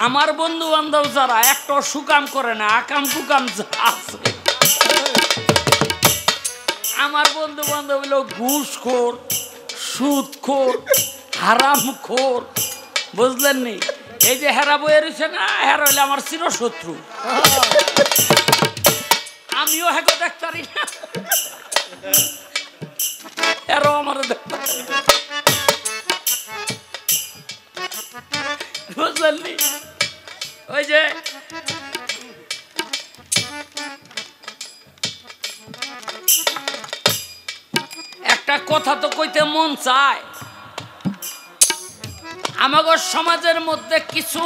আমার বন্ধু বান্ধব যারা একটা সুকাম করে না, আকাম কুকাম আছে, আমার বন্ধু বান্ধব হইল ঘুষখোর, সুদখোর, হারামখোর, বুঝলেন নি? এই যে হেরা বয়ে রয়েছে না, হেরা হইলে আমার চিরশত্রু। আমিও হেগো দেখতে পারি না, এরাও আমার দেখতে পারি না, বুঝলেন নি? ওই যে একটা কথা তো কইতে মন চায়, আমাদের সমাজের মধ্যে কিছু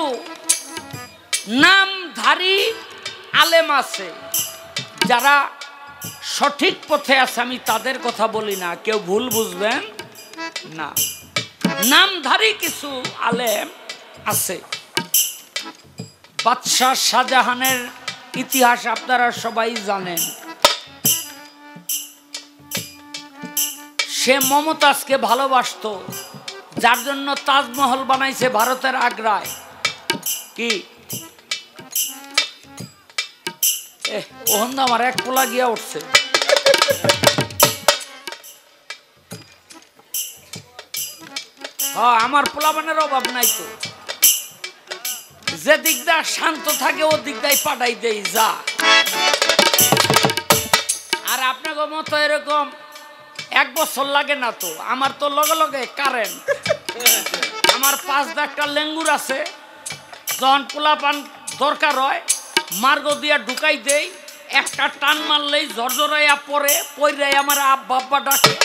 নামধারী আলেম আছে যারা সঠিক পথে আছে, আমি তাদের কথা বলি না, কেউ ভুল বুঝবেন না। নামধারী কিছু আলেম আছে। বাদশাহ শাহজাহানের ইতিহাস আপনারা সবাই জানেন। সে মমতাজকে ভালোবাসতো, যার জন্য তাজমহল বানাইছে ভারতের আগ্রায়। কি ওহন আমার এক পোলা গিয়া উঠছে। হ্যাঁ, আমার পোলাবানের অভাব নাই তো, যে দিকটা শান্ত থাকে ও দিকটাই পাঠাই দেই যা। আর আপনাকে মতো এরকম 1 বছর লাগে না তো, আমার তো লগে লগে কারেন্ট। আমার 5 একটা লেঙ্গুর আছে, যখন পোলাপান দরকার হয় মার্গ দিয়া ঢুকাই দেই, একটা টান মারলেই ঝরঝরাইয়া পরে পইরাই আমার বাবা ডাকে,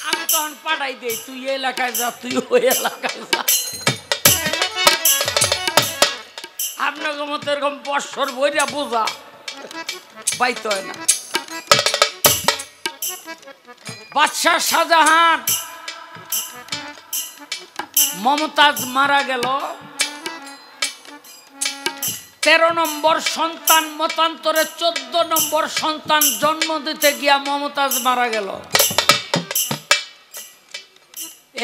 আমি তখন পাঠাই দেই, তুই এই এলাকায় যা, তুই ওই এলাকায় যা। আপনাকে মতো এরকম বৎসর বইরা বোঝা পাইতে হয় না। বাদশাহ শাহজাহান মমতাজ মারা গেল, 13 নম্বর সন্তান মতান্তরে 14 নম্বর সন্তান জন্ম দিতে গিয়া মমতাজ মারা গেল।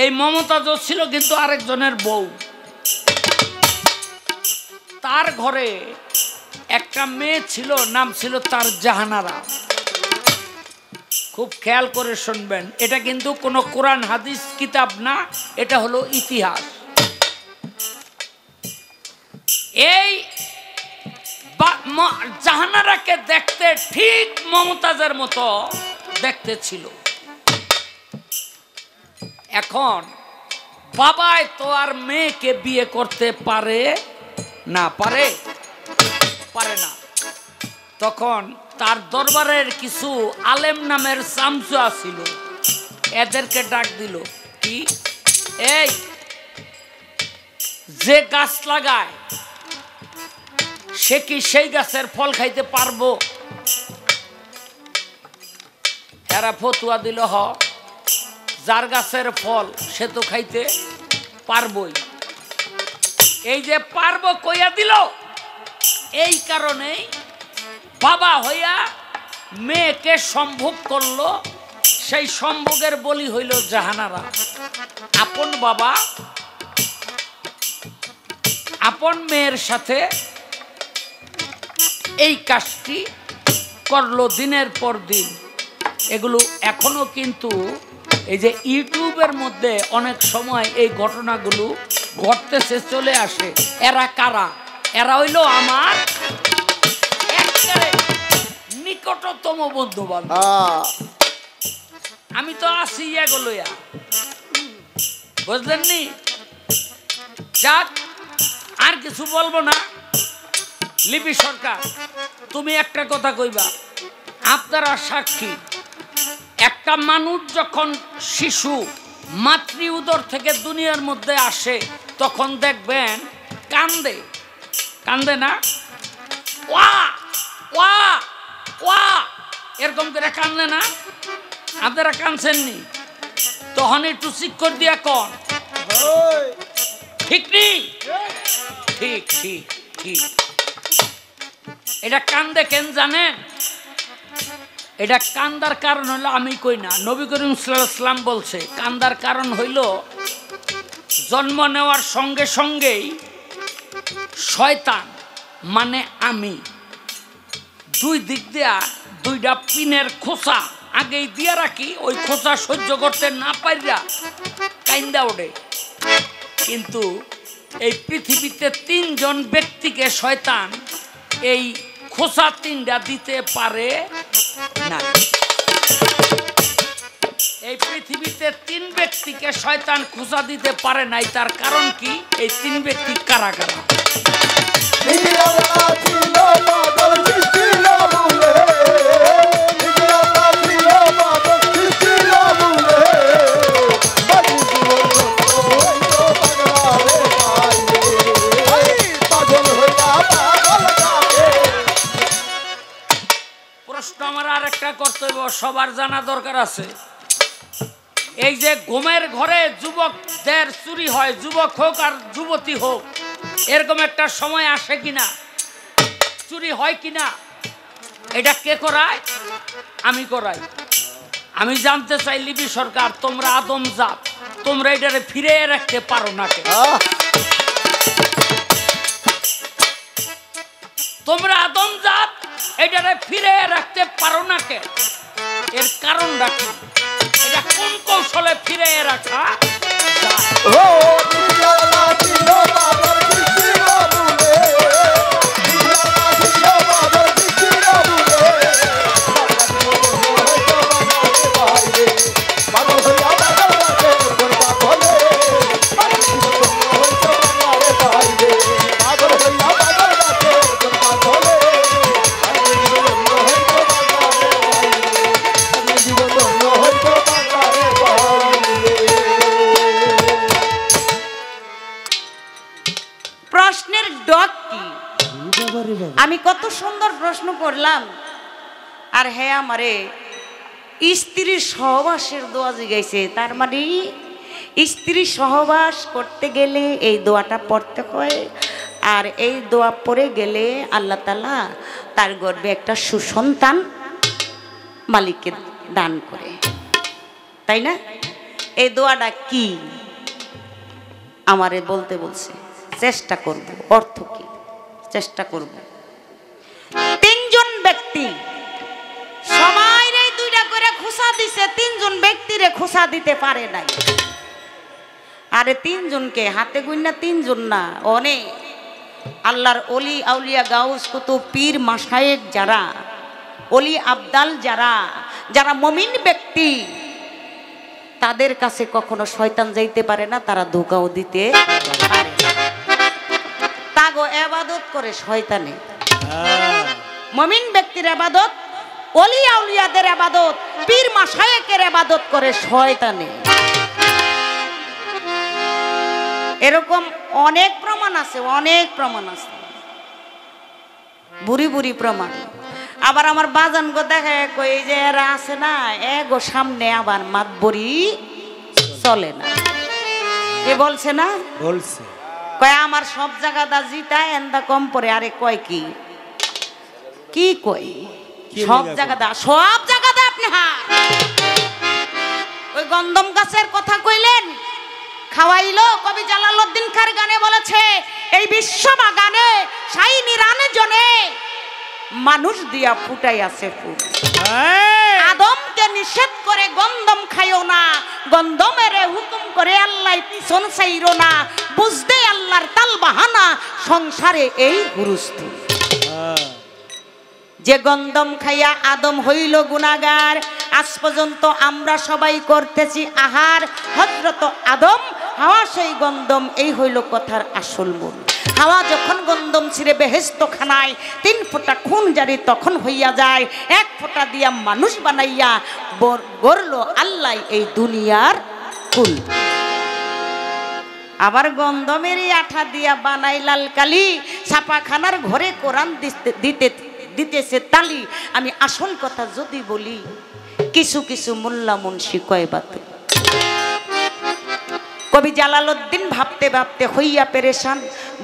এই মমতাজও ছিল কিন্তু আরেকজনের বউ। তার ঘরে একটা মেয়ে ছিল, নাম ছিল তার জাহানারা। খুব খেয়াল করে শুনবেন, এটা কিন্তু কোনো কোরআন হাদিস কিতাব না, এটা হলো ইতিহাস। এই জাহানারাকে দেখতে ঠিক মমতাজের মতো দেখতে ছিল। এখন বাবাই তো আর মেয়েকে বিয়ে করতে পারে না, পারে না। তখন তার দরবারের কিছু আলেম নামের চামচা ছিল, এদেরকে ডাক দিল। কি, এই যে গাছ লাগায় সে কি সেই গাছের ফল খাইতে পারবো? এরা ফতুয়া দিল, হ, যার গাছের ফল সে তো খাইতে পারবই। এই যে পারবো কইয়া দিল, এই কারণেই বাবা হইয়া মেয়েকে সম্ভোগ করলো। সেই সম্ভোগের বলি হইল জাহানারা। আপন বাবা আপন মেয়ের সাথে এই কাজটি করলো দিনের পর দিন। এগুলো এখনো কিন্তু এই যে ইউটিউবের মধ্যে অনেক সময় এই ঘটনাগুলো ঘটতেছে, চলে আসে। এরা কারা? এরা হইল আমার নিকটতম বন্ধু বান্ধব। আমি তো আছি এগুলো, বুঝলেন নি? যাক, আর কিছু বলবো না। লিপি সরকার, তুমি একটা কথা কইবা, আপনারা সাক্ষী। একটা মানুষ যখন শিশু মাতৃ উদর থেকে দুনিয়ার মধ্যে আসে, তখন দেখবেন কান্দে, কান্দে না? ওয়া ওয়া ওয়া এরকম করে কান্দে না? আপনারা কাঁদছেননি? তখন একটু চিৎকার দিয়া কন, ঠিক নেই? ঠিক ঠিক। কি এটা কান্দে কেন জানেন? এটা কান্দার কারণ হলো আমি কই না, নবী করিম সাল্লাল্লাহু আলাইহি ওয়াসাল্লাম বলছে কান্দার কারণ হইল জন্ম নেওয়ার সঙ্গে সঙ্গেই শয়তান মানে আমি দুই দিক দিয়া দুইটা পিনের খোসা আগেই দিয়া রাখি, ওই খোসা সহ্য করতে না পাইরা কাইন্দা ওঠে। কিন্তু এই পৃথিবীতে 3 জন ব্যক্তিকে শয়তান এই খোসা 3টা দিতে পারে না। এই পৃথিবীতে 3 ব্যক্তিকে শয়তান খোসা দিতে পারে নাই। তার কারণ কি? এই 3 ব্যক্তি কারা কারা? প্রশ্ন আমার আর একটা করতে হবে, সবার জানা দরকার আছে। এই যে ঘুমের ঘরে যুবকদের চুরি হয়, যুবক হোক আর যুবতী হোক, এরকম একটা সময় আসে কিনা, চুরি হয় কিনা, এটা কে করায়? আমি করাই। আমি জানতে চাই লিপি সরকার, তোমরা আদম জাত, তোমরা এটারে ফিরে রাখতে পারো না কেন? তোমরা আদম জাত এটারে ফিরে রাখতে পারো না কেন? এর কারণ রাখো, এটা কোন কৌশলে ফিরে রাখা আমি কত সুন্দর প্রশ্ন করলাম, আর হ্যাঁ আমারে স্ত্রীর সহবাসের দোয়া জিগাইছে। তার মানে স্ত্রী সহবাস করতে গেলে এই দোয়াটা পড়তে হয়, আর এই দোয়া পড়ে গেলে আল্লাহ তাআলা তার গর্ভে একটা সুসন্তান মালিককে দান করে, তাই না? এই দোয়াটা কি আমারে বলতে বলছে, চেষ্টা করব। অর্থ কি? চেষ্টা করব। 3 জন ব্যক্তি সবাই এই 2টা করে খোসা দিছে, 3 জন ব্যক্তিরে খোসা দিতে পারে নাই। আরে 3 জনকে হাতে গুইনা 3 জন না, অনেক আল্লাহর ওলি আউলিয়া গাউস কুতুব পীর মাশায়েখ যারা ওলি আবদাল যারা মুমিন ব্যক্তি, তাদের কাছে কখনো শয়তান যাইতে পারে না, তারা ধোঁকাও দিতে পারে না। তাগো ইবাদত করে শয়তানে। মুমিন ব্যক্তির ইবাদত, ওলি আউলিয়াদের ইবাদত, পীর মাশায়েখের ইবাদত করে শয়তানে। এরকম অনেক প্রমাণ আছে, অনেক প্রমাণ আছে, বুড়ি বুড়ি প্রমাণ। আবার আমার বাজান গো দেখে কই যে এরা আছে না, এগো সামনে আবার মাতবরি চলে না। কে বলছে না? বলছে কয় আমার সব জায়গাটা জিতা এন্দা কম পরে। আরে কয় কি কি কই? সব জায়গাটা আপনি ওই গন্ধম গাছের কথা কইলেন, খাওয়াইলো। কবি জালালউদ্দিন খার গানে বলেছে, এই বিশ্ব বাগানে সাই নিরানে জনে মানুষ দিয়া ফুটাই আছে ফুল। আদমকে নিষেধ করে গন্ধম খাইও না, গন্ধমের হুকুম করে আল্লাহ পিছন চাইরো না, বুঝদে আল্লাহর তাল বাহানা, সংসারে এই হুরুস্তুল। যে গন্ধম খাইয়া আদম হইল গুনাহগার, আজ পর্যন্ত আমরা সবাই করতেছি আহার। হযরত আদম হাওয়া সেই গন্ধম, এই হইল কথার আসল মূল। হাওয়া যখন গন্ধম ছিঁড়ে বেহেশত খানায় 3 ফোঁটা খুন জারি তখন হইয়া যায়, 1 ফোঁটা দিয়া মানুষ বানাইয়া গড়ল আল্লাহ এই দুনিয়ার কুল। আবার গন্ধমেরই আঠা দিয়া বানাই লাল কালি, ছাপাখানার ঘরে কোরআন দিতেছে তালি। আমি আসল কথা যদি বলি, কিছু কিছু মোল্লা মুন্সি কয় বাতুল। কবি জালালউদ্দিন ভাবতে ভাবতে হইয়া পেরেশান,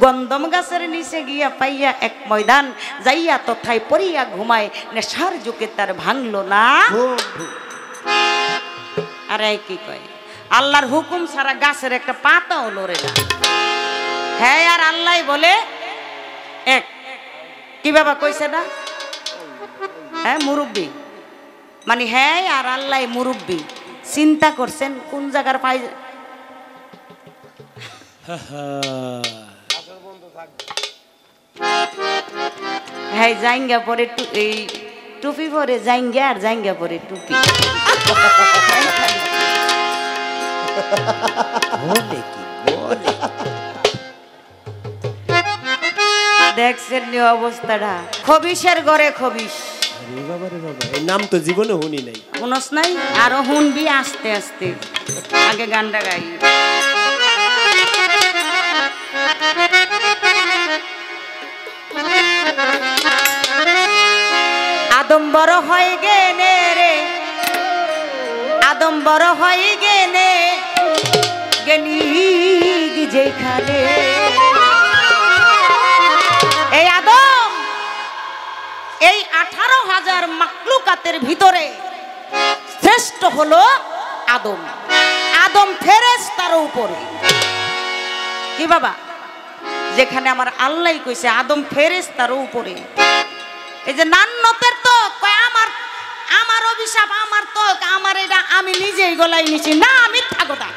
গন্ধম গাছের নিচে গিয়া পাইয়া এক ময়দান যাইয়া তথায় পড়িয়া ঘুমায় নেশার যুগে তার ভাঙলো না। আরে কি কয় আল্লাহর হুকুম ছাড়া গাছের একটা পাতাও লড়ে না। হ্যাঁ আর আল্লাহ বলে এক কি বাবা কইছে না? হ্যাঁ মুরব্বী মানে হ্যাঁ আর আল্লাহ মুরব্বী। চিন্তা করছেন কোন জায়গার পাই হ্যাঁ জাইঙ্গা পরে এই টুপি পরে জাইঙ্গা আর জাইঙ্গা পরে টুপি। দেখছেন নি অবস্থাটা? খবিশের ঘরে খবিশ। এই নাম তো জীবনে শুনি নাই। শুনস নাই? আরো শুনবি আস্তে আস্তে। আগে গানটা গাই। আদম্বর হয়ে গেনে রে, আদম্বর হয়ে গেনে গেলি যেখানে। এই আদম এই 18,000 মাখলুকাতের ভিতরে শ্রেষ্ঠ হলো আদম। আদম ফেরেশতার উপরে। কি বাবা? যেখানে আমার আল্লাহ কইছে আদম ফেরেশতার উপরে। এই যে নান্নতের তো কয় আমার আমার অভিশাপ আমার তো আমার এটা আমি নিজেই গলায় নিছি না। মিথ্যা কথা।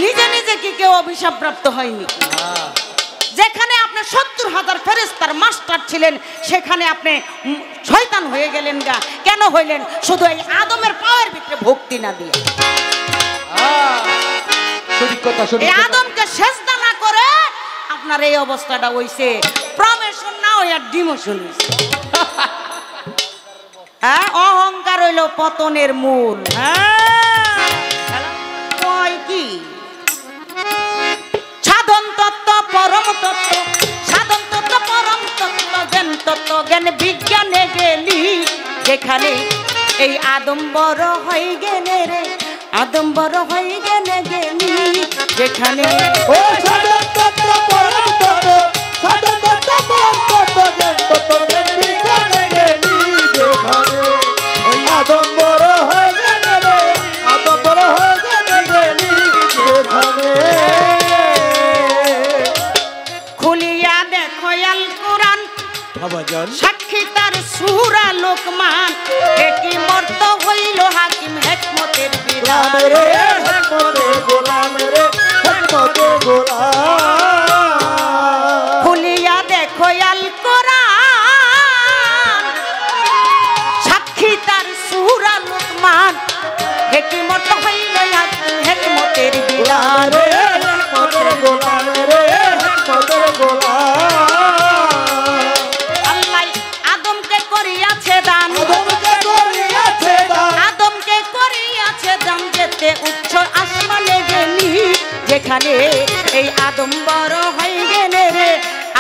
নিজে নিজে কি কেউ অভিশাপ প্রাপ্ত হয়নি? যেখানে আপনি 70,000 ফেরেশতার মাস্টার ছিলেন সেখানে আপনি শয়তান হয়ে গেলেন গা। কেন হইলেন? শুধু এই আদমের পাওয়ার ভিতরে ভক্তি না দিয়ে। এই আদমকে সেজদা না করে আপনার এই অবস্থাটা হইছে। প্রমোশন না হইয়া ডিমোশন হইছে। হ্যাঁ অহংকার হইল পতনের মূল। হ্যাঁ কি সাধন তত্ত্ব পরম তত্ত্ব, সাধন তত্ত্ব পরম তত্ত্ব, জ্ঞান তত্ত্ব জ্ঞান বিজ্ঞানে গেলি যেখানে এই আদম বড় হয়ে গেলে রে, আদম বড় হয়ে গেলে গেলি যেখানে। ও সাধন তত্ত্ব পরম তত্ত্ব, সাধন তত্ত্ব পরম তত্ত্ব, জ্ঞান তত্ত্ব জ্ঞান বিজ্ঞানে গেলি যেখানে ওই আদম বড় হয়ে গেলে রে, আদম বড় হয়ে গেলি যেখানে। খুলিয়া দেখো আল কোরআন সাক্ষী তার সূরা লোকমান। কি মর্ত হইল হাকিম হিকমতের বিধান রে, হিকমতের গোলাম রে, হিকমতের গোলাম। খুলিয়া দেখো আল কোরআন সাক্ষী তার সূরা লোকমান। কি মর্ত হইল হাকিম হিকমতের বিধান রে, হিকমতের গোলাম রে, হিকমতের গোলাম। উচ্চ আসমানে গেলি যেখানে এই আদম বড় হয়ে গেলে রে,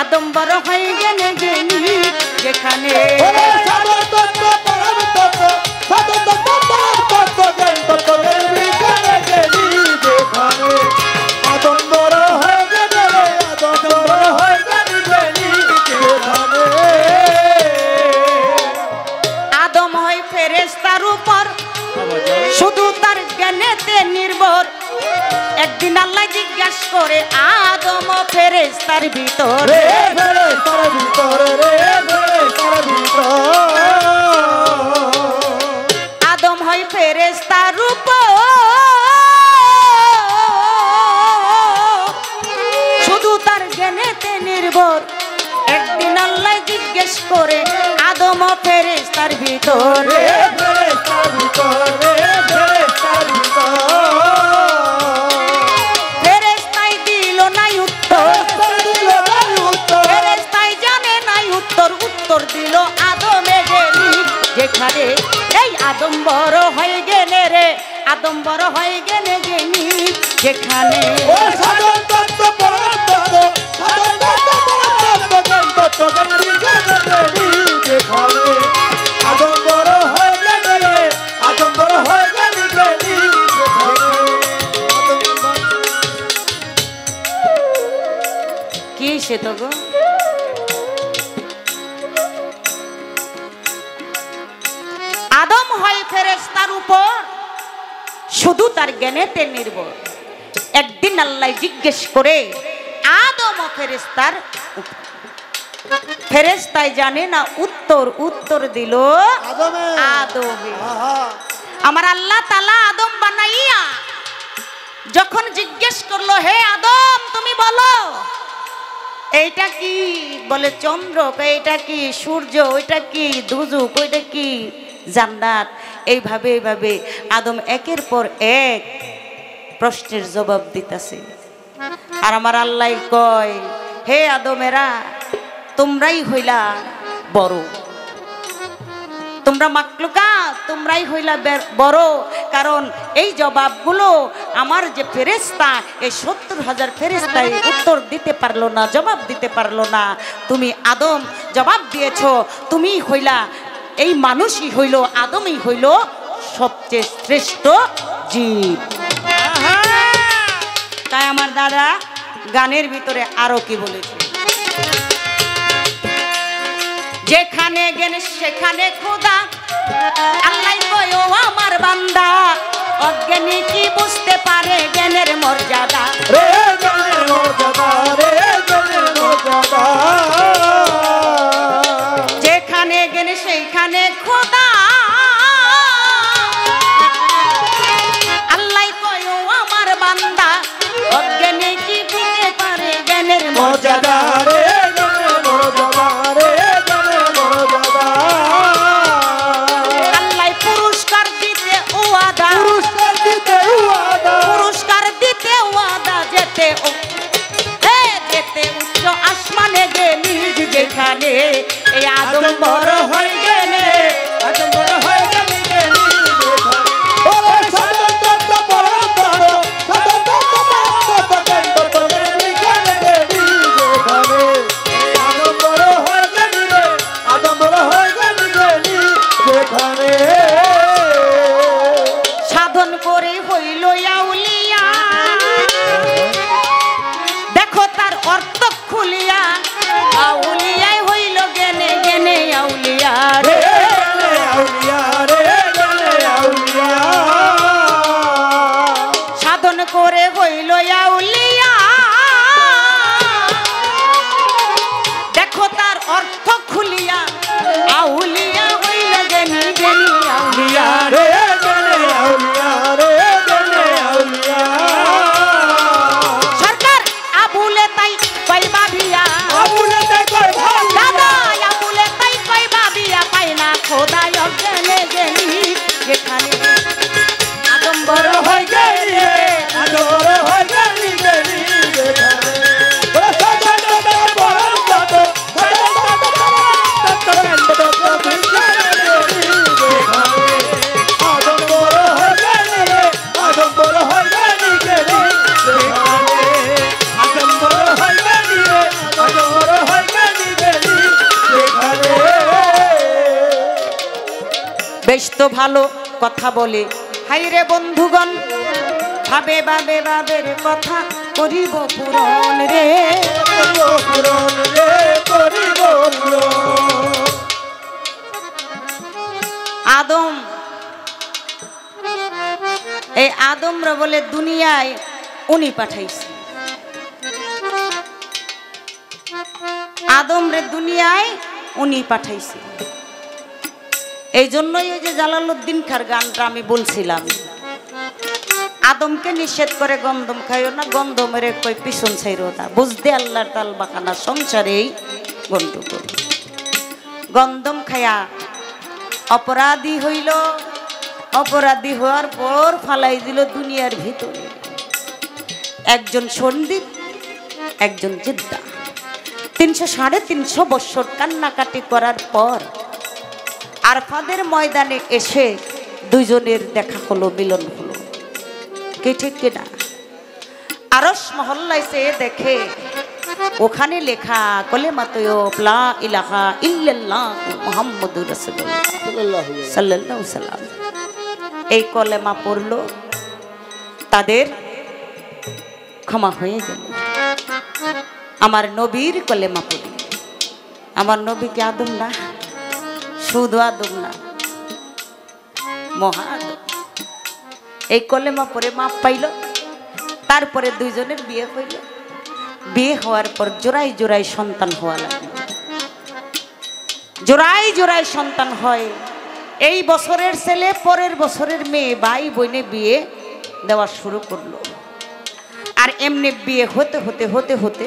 আদম বড় হয়ে গেলে গেলি যেখানে। সাধন তত্ত্ব পরম তত্ত্ব, সাধন তত্ত্ব পরম তত্ত্ব, জ্ঞান তত্ত্ব জ্ঞান বিজ্ঞানে গেলি যেখানে আদম বড় হয়ে গেলে রে, আদম বড় হয়ে গেলি যেখানে। আদম হয় ফেরেশতার উপর শুধু তার জ্ঞানেতে নির্ভর। একদিন আল্লাহ জিজ্ঞাসা করে আদম ফেরেশতার ভিতর রে, ফেরেশতার ভিতর রে, ফেরেশতার ভিতর। আদম হয় ফেরেশতার উপর শুধু তার জ্ঞানেতে নির্ভর। একদিন আল্লাহ জিজ্ঞেস করে আদম ফেরেশতার ভিতর রে, ফেরেশতার ভিতর রে, ফেরেশতার ভিতর। ফেরেশতাই দিল নাই উত্তর, ফেরেশতাই জানে নাই উত্তর। উত্তর দিল আদমে গেলি যেখানে এই আদম বড় হয়ে গেলে রে, আদম বড় হয়ে গেলে গেলি যেখানে। ও সাধন তত্ত্ব পরম তত্ত্ব, সাধন তত্ত্ব পরম তত্ত্ব, জ্ঞান তত্ত্ব জ্ঞান বিজ্ঞানে গেলি যেখানে আদম বড় হয়ে গেলে রে, আদম বড় হয়ে গেলি যেখানে। তো গো। আদম হয় ফেরেশতার উপর শুধু তার জ্ঞানেতে নির্ভর। একদিন আল্লাহ জিজ্ঞেস করে আদম ও ফেরেশতার, ফেরেশতাই জানে না উত্তর দিল আদমে। আমার আল্লাহ তাআলা আদম বানাইয়া যখন জিজ্ঞেস করলো, হে আদম তুমি বলো এইটা কি? বলে চন্দ্র, এইটা কি সূর্য, ওইটা কি দুজুক, ওইটা কি জান্নাত। এইভাবে আদম একের পর এক প্রশ্নের জবাব দিতেছে। আর আমার আল্লাহ কয়, হে আদমেরা তোমরাই হইলা বড়, তোমরা মাকলুকাত তোমরাই হইলা বড়। কারণ এই জবাবগুলো আমার যে ফেরেশতা, এই 70,000 ফেরেশতাই উত্তর দিতে পারলো না, জবাব দিতে পারলো না। তুমি আদম জবাব দিয়েছো। তুমি হইলা, এই মানুষই হইল, আদমই হইল সবচেয়ে শ্রেষ্ঠ জীব। তাই আমার দাদা গানের ভিতরে আরো কি বলেছে, যেখানে জ্ঞান সেখানে খোদা, আল্লাহ কয় ও আমার বান্দা, অজ্ঞানী কি বুঝতে পারে জ্ঞানের মর্যাদা। রে জ্ঞানের মর্যাদা, রে জ্ঞানের মর্যাদা। যেখানে জ্ঞান সেইখানে খোদা, আল্লাহ কয় ও আমার বান্দা, অজ্ঞানী কি বুঝতে পারে জ্ঞানের মর্যাদা। রে জ্ঞানের মর্যাদা, রে জ্ঞানের মর্যাদা। আল্লাহ পুরস্কার দিতে ওয়াদা, পুরস্কার দিতে ওয়াদা, পুরস্কার দিতে ওয়াদা। যেতে উচ্চ আসমানে গেলি, যেখানে এই আদম বড় হয়ে গেলে, আদম বড় হয়ে গেলি গেলি যেখানে। ও স্বতন্ত্র পরতন্ত্র, স্বতন্ত্র পরতন্ত্র গেলি গেলি যেখানে। আদম বড় হয়ে গেলি রে, আদম বড় হয়ে গেলি গেলি যেখানে। সাধন করে হইল আউলিয়া, দেখো তার অর্থ খুলিয়া, আউলিয়ায় হইল জ্ঞানে জ্ঞানে আউলিয়া রে। রে আউলিয়া, রে আউলিয়া। সাধন করে হইল আউলিয়া, দেখো তার অর্থ খুলিয়া, আউলিয়া হইল জ্ঞানী জ্ঞানী আউলিয়া রে। রে আউলিয়া, রে আউলিয়া। সরকার আবুলে তাই কই ভাবিয়া, আবুলে তাই কই ভাবিয়া, দাদা আবুলে তাই কই ভাবিয়া, পাই না খোদা অজ্ঞানে জ্ঞানী, যেখানে আদম বড় হয়ে গেলি রে, আদম বড় হয়ে গেলি গেলি যেখানে। ওরে স্বতন্ত্র পরতন্ত্র, স্বতন্ত্র পরতন্ত্র গেলি যেখানে। আদম বড় হয়ে গেলি রে, আদম বড় হয়ে গেলি গেলি যেখানে। আদম বড় হয়ে গেলি রে, আদম বড় হয়ে গেলি গেলি যেখানে। বেশ তো ভালো কথা বলে, হাই রে বন্ধুগণ, ভাবে বাবের কথা করিব পূরণ রে। পূরণ রে, করিব পূরণ। আদম, এই আদমরা বলে দুনিয়ায় উনি পাঠাইছে, আদম রে দুনিয়ায় উনি পাঠাইছে। এই জন্যই ওই যে জালালউদ্দিন খার গানটা আমি বলছিলাম, আদমকে নিষেধ করে গন্ধম খাইও না, গন্ধমের কই পিছন ছাইরো না, বুঝতে আল্লাহর তাল বাখানা সংসারেই গন্ডগোল। গন্ধম খায়া অপরাধী হইল, অপরাধী হওয়ার পর ফালাই দিল দুনিয়ার ভিতরে। একজন সন্দীপ, একজন জিদ্দা, 300-350 বছর কান্নাকাটি করার পর আরফাদের ময়দানে এসে দুইজনের দেখা হলো, মিলন হলো। কে ঠিক কিনা? আরশ মহল্লায় সে দেখে ওখানে লেখা কলেমা তৈয়ব লা ইলাহা ইল্লাল্লাহ মুহাম্মাদুর রাসূলুল্লাহ সাল্লাল্লাহু আলাইহি সাল্লাম। এই কলেমা পড়লো, তাদের ক্ষমা হয়ে গেল। আমার নবীর কলেমা পড়ি। আমার নবী কি আদম না? শুধু আদম না, মহা আদম। এই কলেমা পড়ে মাপ পাইল। তারপরে দুইজনের বিয়ে হইল। বিয়ে হওয়ার পর জোড়াই জোড়াই সন্তান হওয়া লাগলো। জোড়াই জোড়াই সন্তান হয়। এই বছরের ছেলে পরের বছরের মেয়ে, ভাই বোনে বিয়ে দেওয়া শুরু করলো। আর এমনি বিয়ে হতে হতে হতে হতে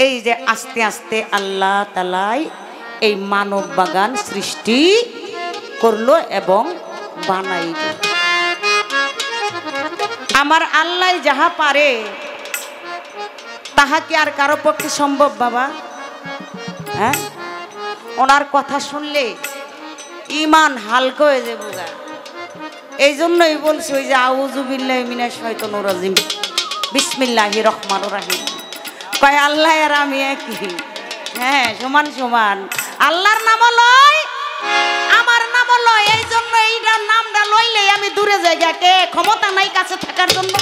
এই যে আস্তে আস্তে আল্লাহ তাআলাই এই মানব বাগান সৃষ্টি করলো এবং বানাইল। আমার আল্লাহ যাহা পারে তাহা কি আর কারো পক্ষে সম্ভব বাবা? হ্যাঁ, ওনার কথা শুনলে ইমান হালকা হয়ে যাবে গা। এই জন্যই বলছি ওই যে আউযু বিল্লাহি মিনাশ শাইতানির রাজিম, বিসমিল্লাহির রহমানির রহিম। কয় আল্লাহ আর আমি একই। হ্যাঁ, সমান সমান। আল্লাহর নামও লয়, আমার নামও লয়। এই জন্য এইটার নামটা লইলে আমি দূরে যাই। কে ক্ষমতা নাই কাছে থাকার জন্য?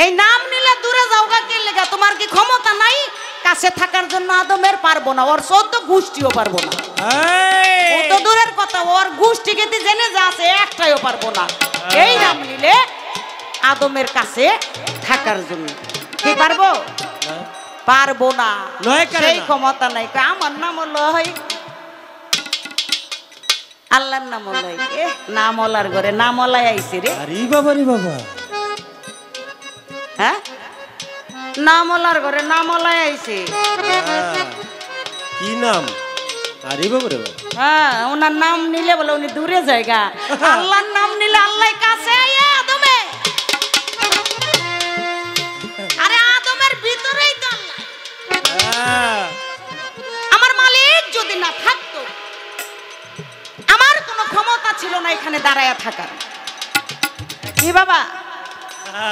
এই নাম নিলে দূরে যাও গা। কে লেগা? তোমার কি ক্ষমতা নাই কাছে থাকার জন্য? আদমের পারবো না, ওর 14 গোষ্ঠীও পারবো না। ও তো দূরের কথা, ওর গোষ্ঠীকে জেনে যা আছে একটাইও পারবো না। এই নাম নিলে আদমের কাছে থাকার জন্য কি পারবো? পারবো না, সেই ক্ষমতা নাই। আমার নাম লয়, আল্লাহর নাম লয়। নামলার ঘরে নামলাই আইছে রে। আরে বাবা রে বাবা, হ্যাঁ, নামলার ঘরে নামলাই আইছে। কি নাম? আরে বাবা রে বাবা। হ্যাঁ, ওনার নাম নিলে বলে উনি দূরে জায়গা। আল্লাহর নাম নিলে আল্লাহ কাছে আইয়া আদমে। আরে আদমের ভিতরেই তো আল্লাহ। আমার মালিক যদি না থাকতো, আমার কোনো ক্ষমতা ছিল না এখানে দাঁড়ায়া থাকার। কি বাবা?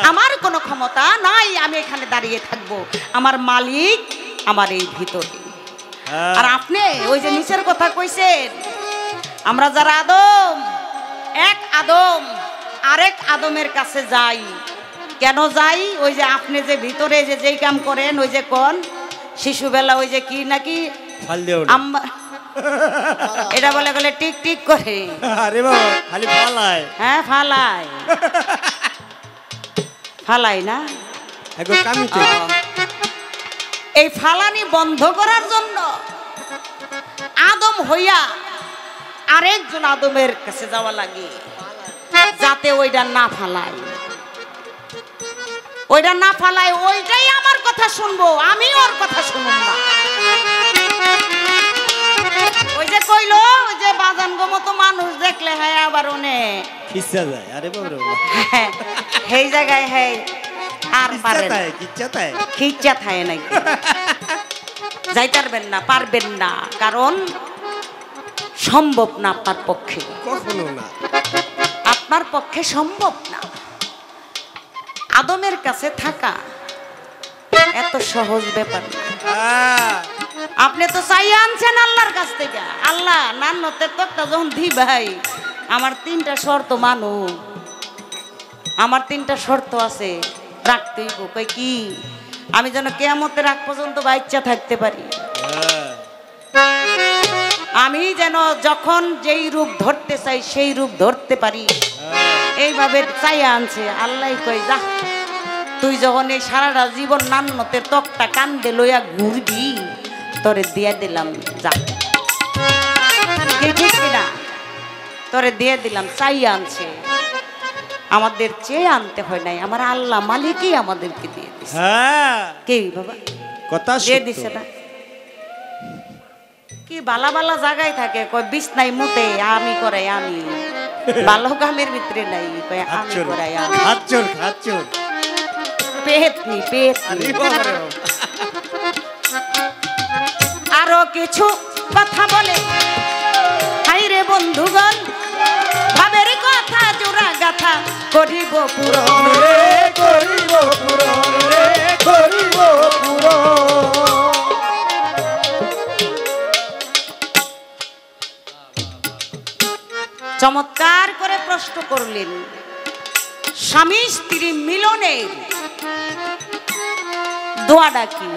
আমার কোনো ক্ষমতা নাই আমি এখানে দাঁড়িয়ে থাকবো। আমার মালিক আমার এই ভিতরে। আর আপনি ওই যে নিচের কথা কইছেন, আমরা যারা আদম, এক আদম আরেক আদমের কাছে যাই। কেন যাই? ওই যে আপনি যে ভিতরে যে যেই কাম করেন, ওই যে কোন শিশুবেলা ওই যে কি নাকি এটা বলে গেলে টিক টিক করে। আরে বাবা, খালি ফালায়। হ্যাঁ, ফালায় ফালাই না। এই ফালানি বন্ধ করার জন্য আদম হইয়া আরেকজন আদমের কাছে যাওয়া লাগে, যাতে ওইটা না ফালায়। ওইটা না ফালায়, ওইটাই আমার কথা শুনবো, আমি ওর কথা শুনুন না। ওই যে কইলো ওই যে বাজান গো মতো মানুষ দেখলে হ্যাঁ আবার ওনে খিচ্চা যায়। আরে বাবা রে বাবা, সেই জায়গায় হ্যাঁ আর পারে না, খিচ্চা থাকে নাকি? যাইতারবেন না, পারবেন না, কারণ সম্ভব না আপনার পক্ষে, কখনো না, আপনার পক্ষে সম্ভব না। আদমের কাছে থাকা এত সহজ ব্যাপার না। আপনি তো চাই আনছেন আল্লাহর কাছ থেকে। আল্লাহ নান্নতের তক্তা যখন দি ভাই, আমার 3টা শর্ত মানো, আমার 3টা শর্ত আছে, রাখতেই কই কি? আমি যেন কিয়ামতের আগ পর্যন্ত বাচ্চা থাকতে পারি, আমি যেন যখন যেই রূপ ধরতে চাই সেই রূপ ধরতে পারি, এইভাবে চাই আনছে। আল্লাহ কই যা, তুই যখন এই সারাটা জীবন নান্নতের তক্তা কান্দে লইয়া ঘুরবি, তোরে দিয়ে দিলাম, যা, ঠিক কিনা? তোরে দিয়ে দিলাম। চাই আনছে, আমাদের চেয়ে আনতে হয় নাই, আমার আল্লাহ মালিকই আমাদেরকে দিয়ে দিছে। কে বাবা কথা দিয়ে দিছে না? কি বালা বালা জায়গায় থাকে, কই বিছনাই মুতে আমি করাই, আমি ভালো কামের ভিতরে নাই, কই আমি করাই, আমি খাচ্চর খাচ্চর পেটনি পেটনি। আরো কিছু কথা বলে হাইরে বন্ধুগণ, ভাবের কথা জোড়া গাথা করিব পূরণ রে, করিব পূরণ রে, করিব পূরণ। চমৎকার করে প্রশ্ন করলেন, স্বামী স্ত্রী মিলনের দোয়া ডাকি।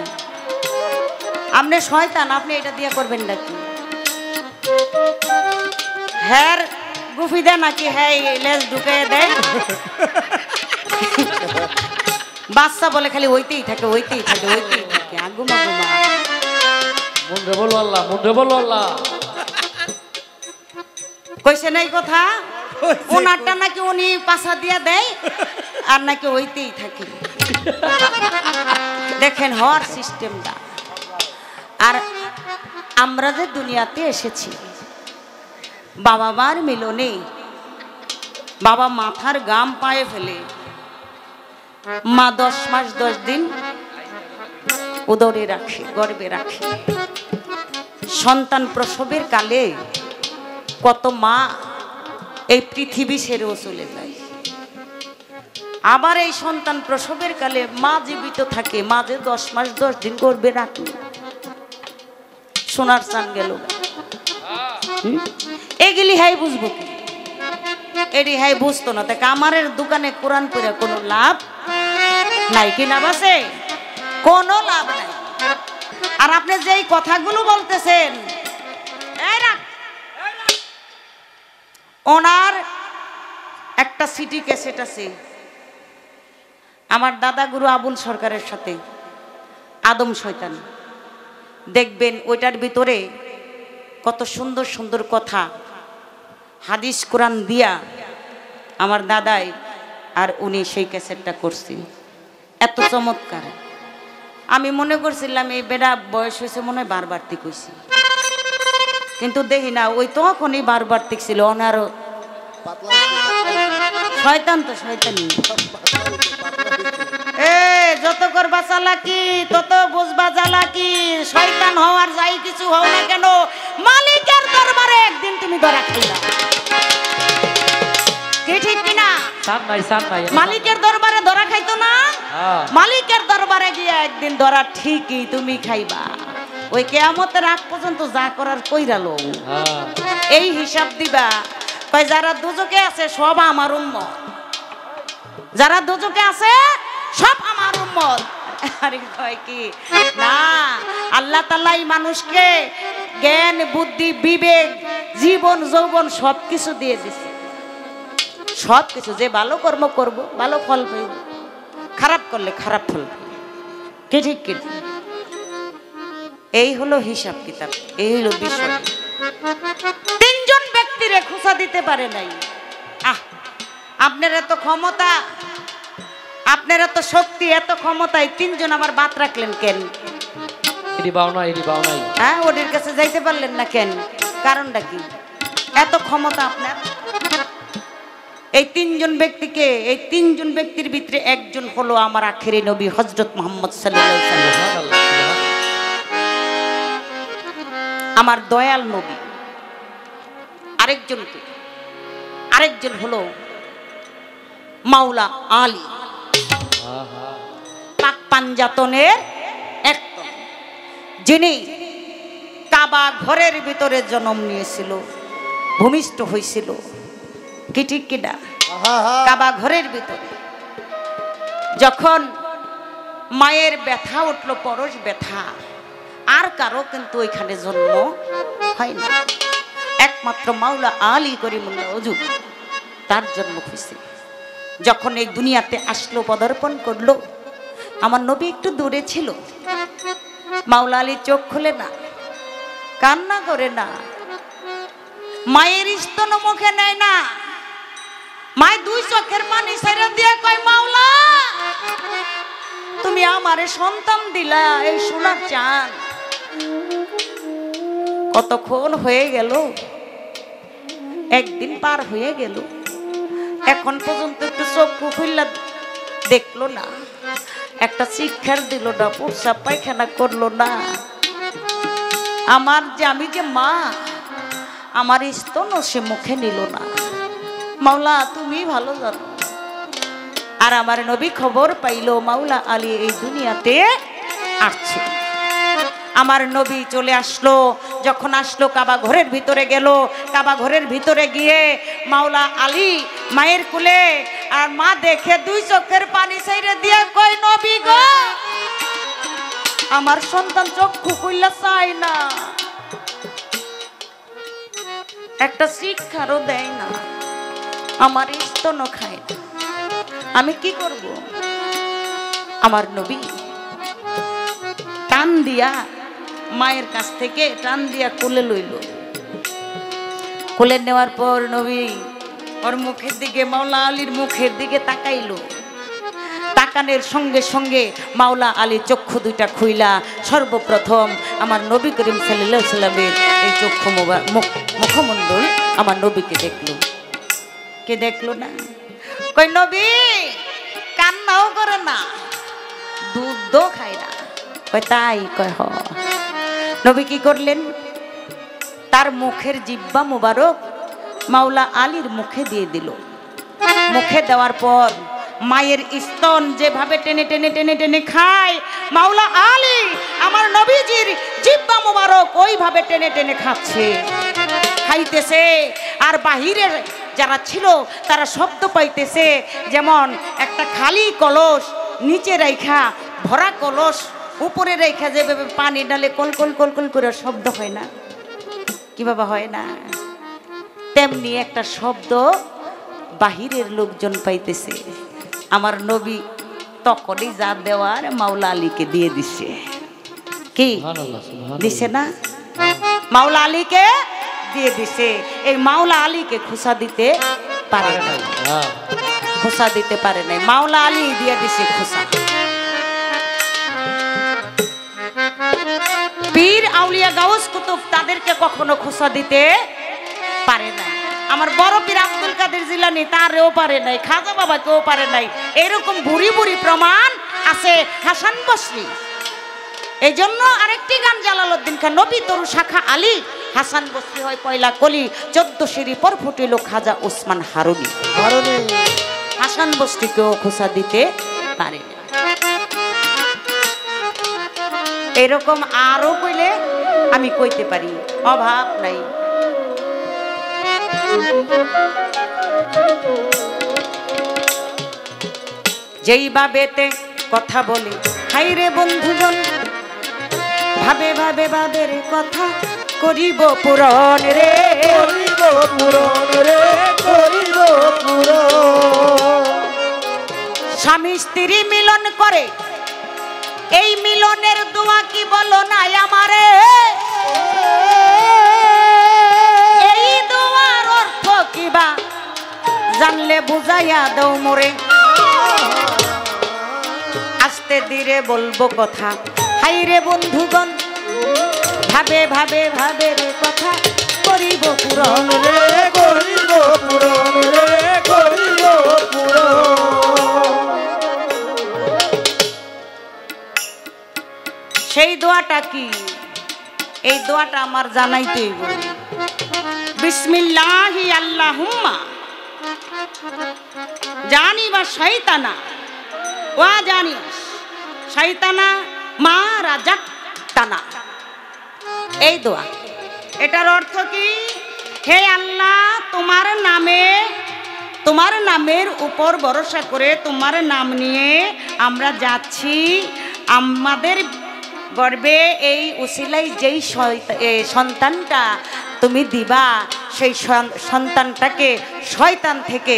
আপনি শয়তান, আপনি এটা দিয়ে করবেন নাকি? হ্যার গুফি দেয় নাকি? হ্যাঁ লেজ ঢুকে দেয়। বাচ্চা বলে খালি ওইতেই থাকে, ওইতেই থাকে, ওইতেই থাকে। আগুমা গুমা মুন্ডে বলো আল্লাহ, মুন্ডে বলো আল্লাহ। কইছে নাই কথা? ওনারটা নাকি উনি পাশা দিয়া দেয় আর নাকি ওইতেই থাকে। দেখেন হওয়ার সিস্টেমটা। আর আমরা যে দুনিয়াতে এসেছি বাবা মার মিলনে, বাবা মাথার গাম পায়ে ফেলে, মা 10 মাস 10 দিন উদরে রাখে, গর্ভে রাখে। সন্তান প্রসবের কালে কত মা এই পৃথিবী ছেড়েও চলে যায়। আবার এই সন্তান প্রসবের কালে মা জীবিত থাকে, মা যে 10 মাস 10 দিন গর্ভে রাখে। সোনার চান গেল এগুলি হাই বুঝবো কি? এটি হাই বুঝতো না। তাই কামারের দোকানে কোরআন পড়ে কোনো লাভ নাই। কি লাভ আছে? কোনো লাভ নাই। আর আপনি যেই কথাগুলো বলতেছেন, ওনার একটা সিটি ক্যাসেট আছে আমার দাদা গুরু আবুল সরকারের সাথে, আদম শয়তান। দেখবেন ওইটার ভিতরে কত সুন্দর সুন্দর কথা হাদিস কোরআন দিয়া আমার দাদাই আর উনি সেই ক্যাসেটটা করছি। এত চমৎকার। আমি মনে করছিলাম এই বেড়া বয়স হয়েছে মনে হয় বারবার্তিক হয়েছে, কিন্তু দেখি না ওই তখনই বারবার্তিক ছিল। ওনারও শয়তান তো শয়তানি। যত করবা চালাকি তত বুঝবা জ্বালাকি। শয়তান হওয়ার যাই কিছু হও না কেন, মালিকের দরবারে একদিন তুমি ধরা খাইলা। কি ঠিক কিনা? মালিকের দরবারে ধরা খাইতো না? মালিকের দরবারে গিয়ে একদিন ধরা ঠিকই তুমি খাইবা। ওই কিয়ামতের আগ পর্যন্ত যা করার কইরালো এই হিসাব দিবা। কয় যারা দুজকে আছে সব আমার উম্মত, যারা দুজকে আছে সব আমার উম্মত। আরে কয় কি না, আল্লাহ তাআলা এই মানুষকে জ্ঞান বুদ্ধি বিবেক জীবন যৌবন সবকিছু দিয়ে দিছে। সবকিছু, যে ভালো কর্ম করব ভালো ফল পাইব, খারাপ করলে খারাপ ফল পাইব। কি ঠিক কি? এই হলো হিসাব কিতাব, এই হলো বিষয়। তিনজন ব্যক্তিরে খুঁজা দিতে পারে নাই। আপনার এত ক্ষমতা, আপনার এত শক্তি, এত ক্ষমতায় তিনজন আবার বাদ রাখলেন কেন? হ্যাঁ, ওদের কাছে যাইতে পারলেন না কেন? কারণটা কি? এত ক্ষমতা আপনার। এই তিনজন ব্যক্তিকে, এই তিনজন ব্যক্তির ভিতরে একজন হলো আমার আখেরি নবী হযরত মুহাম্মদ সাল্লাল্লাহু আলাইহি ওয়াসাল্লাম, আমার দয়াল নবী। আরেকজন হলো মাওলা আলী, পাক পাঞ্জাতনের একজন, যিনি কাবা ঘরের ভিতরে জন্ম নিয়েছিল, ভূমিষ্ঠ হয়েছিল। কি ঠিক কিনা? কাবা ঘরের ভিতরে যখন মায়ের ব্যথা উঠলো, পরশ ব্যথা, আর কারো কিন্তু ওইখানে জন্ম হয় না। একমাত্র মাওলা আলী করিমুল্লাহ ওজু তার জন্ম হয়েছে। যখন এই দুনিয়াতে আসলো, পদার্পণ করলো, আমার নবী একটু দূরে ছিল। মাওলা আলী চোখ খুলে না, কান্না করে না, মায়ের স্তন মুখে নেয় না। মায়ের দুই চোখের পানি ছেড়ে দিয়ে কয়, মাওলা তুমি আমারে সন্তান দিলা, এই সোনার চান। কতক্ষণ হয়ে গেল, একদিন পার হয়ে গেল, এখন পর্যন্ত একটু চক্ষু খুললা দেখলো না, একটা শিক্ষার দিল না, প্রস্রাব পায়খানা করলো না। আমার যে আমি যে মা, আমার স্তনও সে মুখে নিল না। মাওলা তুমি ভালো জানো। আর আমার নবী খবর পাইলো মাওলা আলী এই দুনিয়াতে আসছে। আমার নবী চলে আসলো। যখন আসলো, কাবা ঘরের ভিতরে গেল। কাবা ঘরের ভিতরে গিয়ে মাওলা আলী মায়ের কোলে আর মা দেখে দুই চোখের পানি ছেড়ে দিয়ে কই নবী গো আমার সন্তান চক্ষু খুললা চায় না, একটা শিক্ষারও দেয় না, আমার স্তনও খায় না, আমি কি করব? আমার নবী টান দিয়া মায়ের কাছ থেকে টান দিয়া কোলে লইল। কোলে নেওয়ার পর নবী ওর মুখের দিকে, মাওলা আলীর মুখের দিকে তাকাইল। তাকানের সঙ্গে সঙ্গে মাওলা আলী চক্ষু দুইটা খুইলা সর্বপ্রথম আমার নবী করিম সাল্লাল্লাহু আলাইহি সাল্লামের এই চক্ষু মুখমণ্ডল আমার নবীকে দেখলো। কে দেখলো না? কই নবী কান্নাও করে না, দুধও খায় না। কয় তাই? কয় হ। নবী কি করলেন? তার মুখের জিহ্বা মুবারক মাওলা আলীর মুখে দিয়ে দিল। মুখে দেওয়ার পর মায়ের স্তন যেভাবে টেনে টেনে টেনে টেনে খায়, মাওলা আলী আমার নবীজির জিহ্বা মুবারক ওইভাবে টেনে টেনে খাচ্ছে, খাইতেছে। আর বাহিরের যারা ছিল তারা শব্দ পাইতেছে, যেমন একটা খালি কলস নিচে রাইখা ভরা কলস উপরে রেখা যেভাবে পানি ডালে কল কল কল কল করে শব্দ হয় না, কিভাবে হয় না, তেমনি একটা শব্দ বাহিরের লোকজন পাইতেছে। আমার নবী তখনই যা দেওয়ার মাওলা আলীকে দিয়ে দিছে। কি দিছে না? মাওলা আলীকে দিয়ে দিছে। এই মাওলা আলীকে খোসা দিতে পারে না, খোসা দিতে পারে নাই, মাওলা আলী দিয়ে দিছে খোসা। পীর আউলিয়া গাউস কুতুব তাদেরকে কখনো খোসা দিতে পারে না। আমার বড় পীর আব্দুল কাদের জিলানী তারেও পারে নাই, খাজা বাবাকেও পারে নাই। এরকম বুড়ি বুড়ি প্রমাণ আছে হাসান বসরি। এই জন্য আরেকটি গান জালালউদ্দিন খান, নবী তরু শাখা আলী হাসান বসরি হয় পয়লা কলি, 14 সিঁড়ি পর ফুটিল খাজা ওসমান হারুনি। হাসান বসরিকেও খোসা দিতে পারে না। এরকম আরো কইলে আমি কইতে পারি, অভাব নাই। যেই ভাবেতে কথা বলে হাইরে বন্ধুগণ, ভাবে ভাবে ভাবের কথা করিব পুরন রে, করিব পুরন রে, করিব পুরন। স্বামী স্ত্রী মিলন করে, এই মিলনের দোয়া কি বলো না আমারে, এই দোয়ার অর্থ কিবা জানলে বুঝাইয়া দাও মোরে। আস্তে ধীরে বলবো কথা হাইরে বন্ধুগণ, ভাবে ভাবে ভাবের কথা করিব পুরন রে, করিব পুরন রে, করিব পুরন। সেই দোয়াটা কি? এই দোয়াটা আমার জানাইতে হইব। বিসমিল্লাহি আল্লাহুম্মা জানি বা শয়তানা ওয়া জানি শয়তানা মা রাজাতানা। এই দোয়া, এটার অর্থ কি? হে আল্লাহ, তোমার নামে, তোমার নামের উপর ভরসা করে, তোমার নাম নিয়ে আমরা যাচ্ছি। আমাদের গর্বে এই উসিলাই যেই সন্তানটা তুমি দিবা, সেই সন্তানটাকে শয়তান থেকে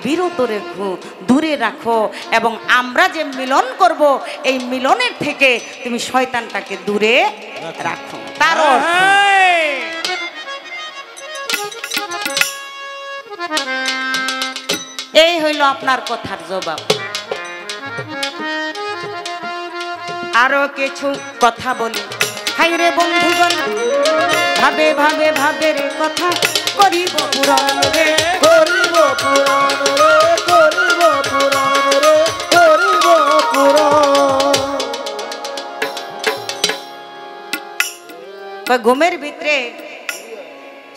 বিরত রেখো, দূরে রাখো, এবং আমরা যে মিলন করব এই মিলনের থেকে তুমি শয়তানটাকে দূরে রাখো। তার এই হইল আপনার কথার জবাব। আরো কিছু কথা বলি হাইরে বন্ধুগণ, ভাবে ভাবে ভাবের কথা করিব পুরন রে, করিব পুরন রে, করিব পুরন রে, করিব পুরন। ঘুমের ভিতরে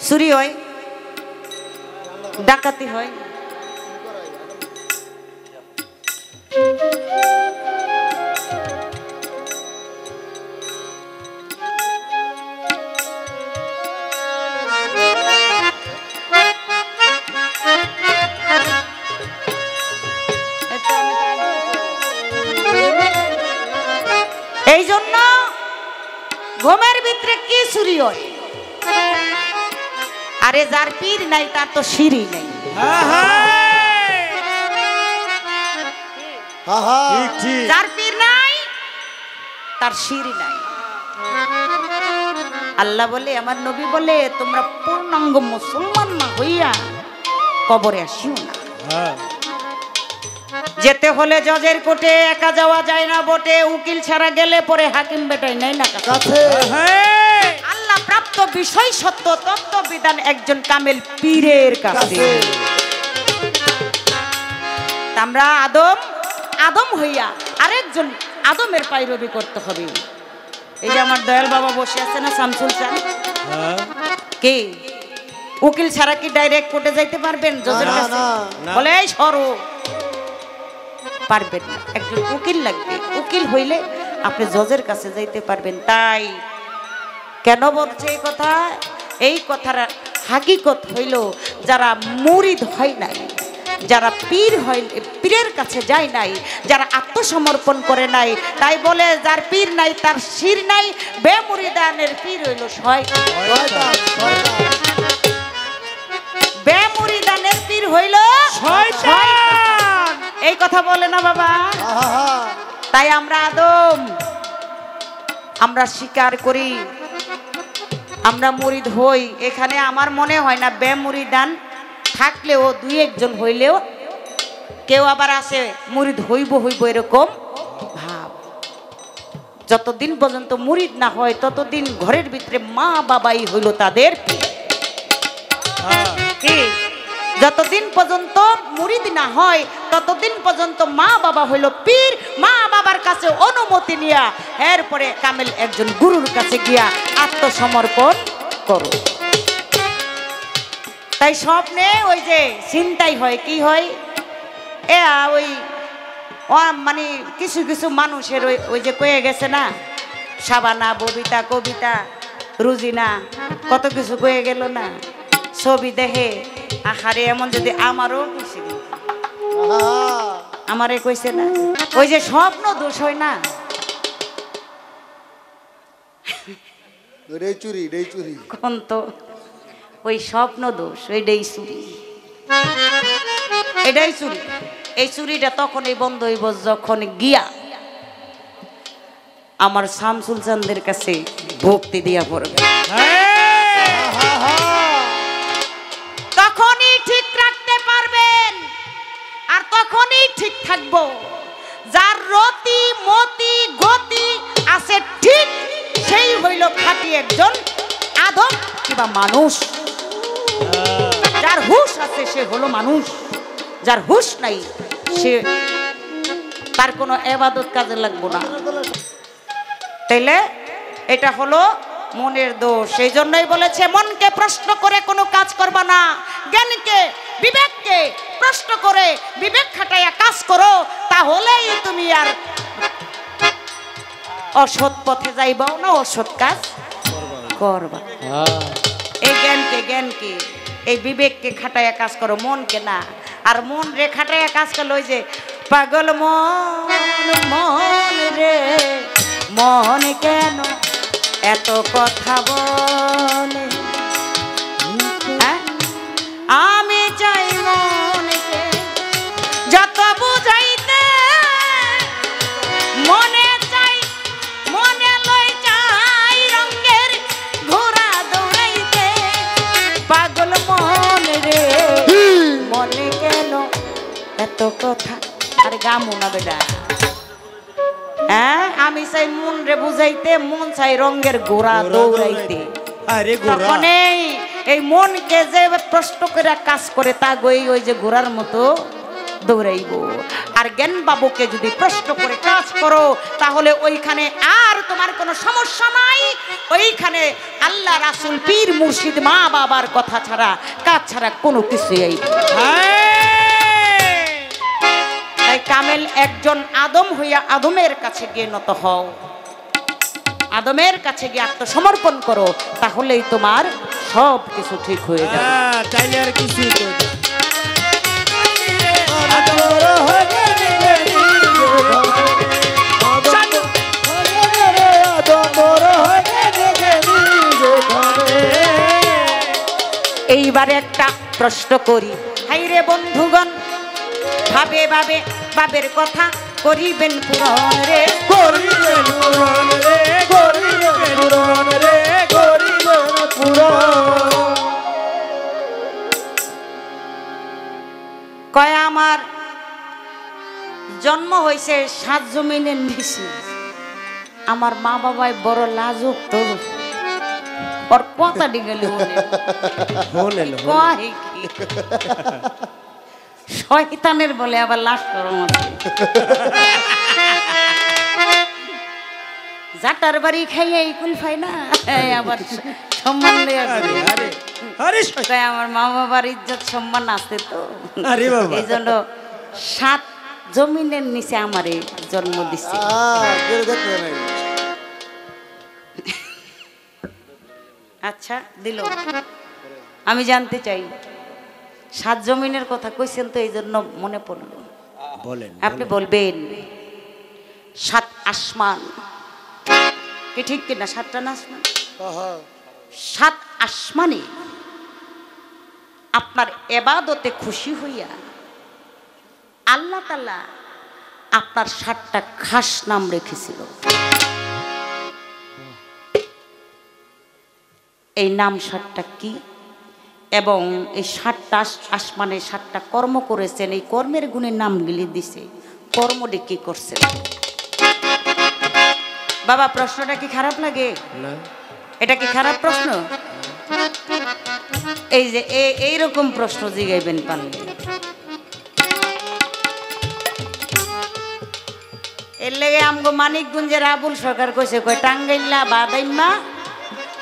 চুরি হয়, ডাকাতি হয়, আরে যার পীর নাই তার তো সিঁড়ি নাই। যার পীর নাই তার সিঁড়ি নাই। আল্লাহ বলে, আমার নবী বলে, তোমরা পূর্ণাঙ্গ মুসলমান না হইয়া কবরে আসিও না। যেতে হলে জজের কোর্টে একা যাওয়া যায় না বটে, উকিল ছাড়া গেলে পরে হাকিম বেটাই নাই না কাছে। আল্লাহ প্রাপ্ত বিষয় সত্য তত্ত্ব বিধান একজন কামেল পীরের কাছে। আমরা আদম হইয়া আরেকজন আদমের পায়রবি করতে হবে। এই যে আমার দয়াল বাবা বসে আছে না, শামসুল চান, কে উকিল ছাড়া কি ডাইরেক্ট কোর্টে যাইতে পারবেন জজের কাছে? বলে এই সরো, পারবেন না, একজন উকিল লাগবে। উকিল হইলে আপনি জজের কাছে যাইতে পারবেন। তাই কেন বলছে এই কথা? এই কথার হাকিকত হইল যারা মুরিদ হয় নাই, যারা পীর হয়, পীরের কাছে যায় নাই, যারা আত্মসমর্পণ করে নাই, তাই বলে যার পীর নাই তার শির নাই। বেমুরিদানের পীর হইল শয়তান। বেমুরিদানের পীর হইল শয়তান। এই কথা বলে না বাবা? তাই আমরা আদম, আমরা স্বীকার করি আমরা মুরিদ হই। এখানে আমার মনে হয় না বেমুরিদান থাকলেও দুই একজন হইলেও কেউ আবার আছে মুরিদ হইব এরকম ভাব। যতদিন পর্যন্ত মুরিদ না হয় ততদিন ঘরের ভিতরে মা বাবাই হইল তাদের কি। যতদিন পর্যন্ত মুরিদ না হয় ততদিন পর্যন্ত মা বাবা হইল পীর। মা বাবার কাছে অনুমতি নিয়া এরপরে কামেল একজন গুরুর কাছে গিয়া আত্মসমর্পণ করো। তাই স্বপ্নে ওই যে চিন্তাই হয়, কি হয় ওই মানে কিছু কিছু মানুষের ওই যে কয়ে গেছে না, সাবানা, ববিতা, কবিতা, রুজিনা, কত কিছু কয়ে গেল না, ছবি দেখে আহারে এমন যদি আমারও কইছে, আমারে কইছে না, ওই যে স্বপ্ন দোষ হয় না, কোন তো ওই স্বপ্ন দোষ, ওইটাই চুরি, এটাই চুরি। এই চুরিটা তখনই বন্ধ হইব যখন গিয়া আমার শামসুল চাঁদের কাছে ভক্তি দিয়া পড়বে, তখনই ঠিক রাখতে পারবেন। আর তখনই ঠিক থাকবো যার রতি মতি গতি আছে ঠিক, সেই হইল খাঁটি একজন আদম কিংবা মানুষ। যার হুশ আছে সে হলো মানুষ, যার হুশ নাই সে তার কোনো ইবাদত কাজে লাগবো না। তাইলে এটা হলো মনের দোষ। সেই জন্যই বলেছে মনকে প্রশ্ন করে কোনো কাজ করবা না, জ্ঞানকে বিবেককে প্রশ্ন করে বিবেক খাটাইয়া কাজ করো, তাহলেই তুমি আর অসৎ পথে যাইবাও না, অসৎ কাজ করবা। এই জ্ঞানকে এই বিবেককে খাটাইয়া কাজ করো, মনকে না। আর মন রে খাটাইয়া কাজ করলো ওই যে পাগল মন রে মন কেন এত কথা বলে, আমি চাই মনকে যত বুঝাইতে, মনে চাই মনে লই চাই রঙের ঘোড়া দৌড়াইতে, পাগল মন রে মনে কেন এত কথা। আরে গামু না বেটা, আমি চাই মন রে বুঝাইতে, মন চাই রঙের ঘোড়া দৌড়াইতে। তখন এই মনকে যে প্রশ্ন করে কাজ করে তা গই ওই যে ঘোড়ার মতো দৌড়াইব। আর জ্ঞান বাবুকে যদি প্রশ্ন করে কাজ করো তাহলে ওইখানে আর তোমার কোনো সমস্যা নাই। ওইখানে আল্লাহ রাসূল পীর মুর্শিদ মা বাবার কথা ছাড়া কাজ ছাড়া কোনো কিছুই আইব। তাই কামেল একজন আদম হইয়া আদমের কাছে গিয়ে নত হও, আদমের কাছে গিয়ে আত্মসমর্পণ করো, তাহলেই তোমার সব কিছু ঠিক হয়ে যাবে। তাইলে আর কিছু এইবারে একটা প্রশ্ন করি, হাইরে বন্ধুগণ, ভাবে ভাবে বাবের কথা করিবেন পূরণ রে, করিবেন পূরণ রে, করিবেন পূরণ রে, করিবেন পূরণ। কয় আমার জন্ম হয়েছে 7 জমিনের নিচে, আমার মা বাবাই বড় লাজুক, তো ওর কথা গেল শয়তানের বলে আবার লাশ জাটার বাড়ি খাইয়া ইকুল ফাই না, আবার সম্মান আমার মা বাবার ইজ্জত সম্মান আছে তো, এই জন্য 7 জমিনের নিচে আমারে জন্ম দিচ্ছে। আচ্ছা দিল, আমি জানতে চাই 7 জমিনের কথা কইছেন তো, এই জন্য মনে পড়ল, বলেন, আপনি বলবেন 7 আসমান কি ঠিক কিনা? 7টা না আসমান? 7 আসমানে আপনার ইবাদতে খুশি হইয়া আল্লাহ তাআলা আপনার 7টা খাস নাম রেখেছিল। এই নাম 7টা কি, এবং এই 7টা আসমানে 7টা কর্ম করেছেন, এই কর্মের গুণের নামগুলি দিছে, কর্মটি কি করছেন? বাবা প্রশ্নটা কি খারাপ লাগে? এটা কি খারাপ প্রশ্ন? এই যে এইরকম প্রশ্ন জিগাইবেন পারলে, এর লেগে আমগো মানিকগঞ্জের আবুল সরকার কইছে, কয় টাঙ্গাইলা বাদাইম্মা,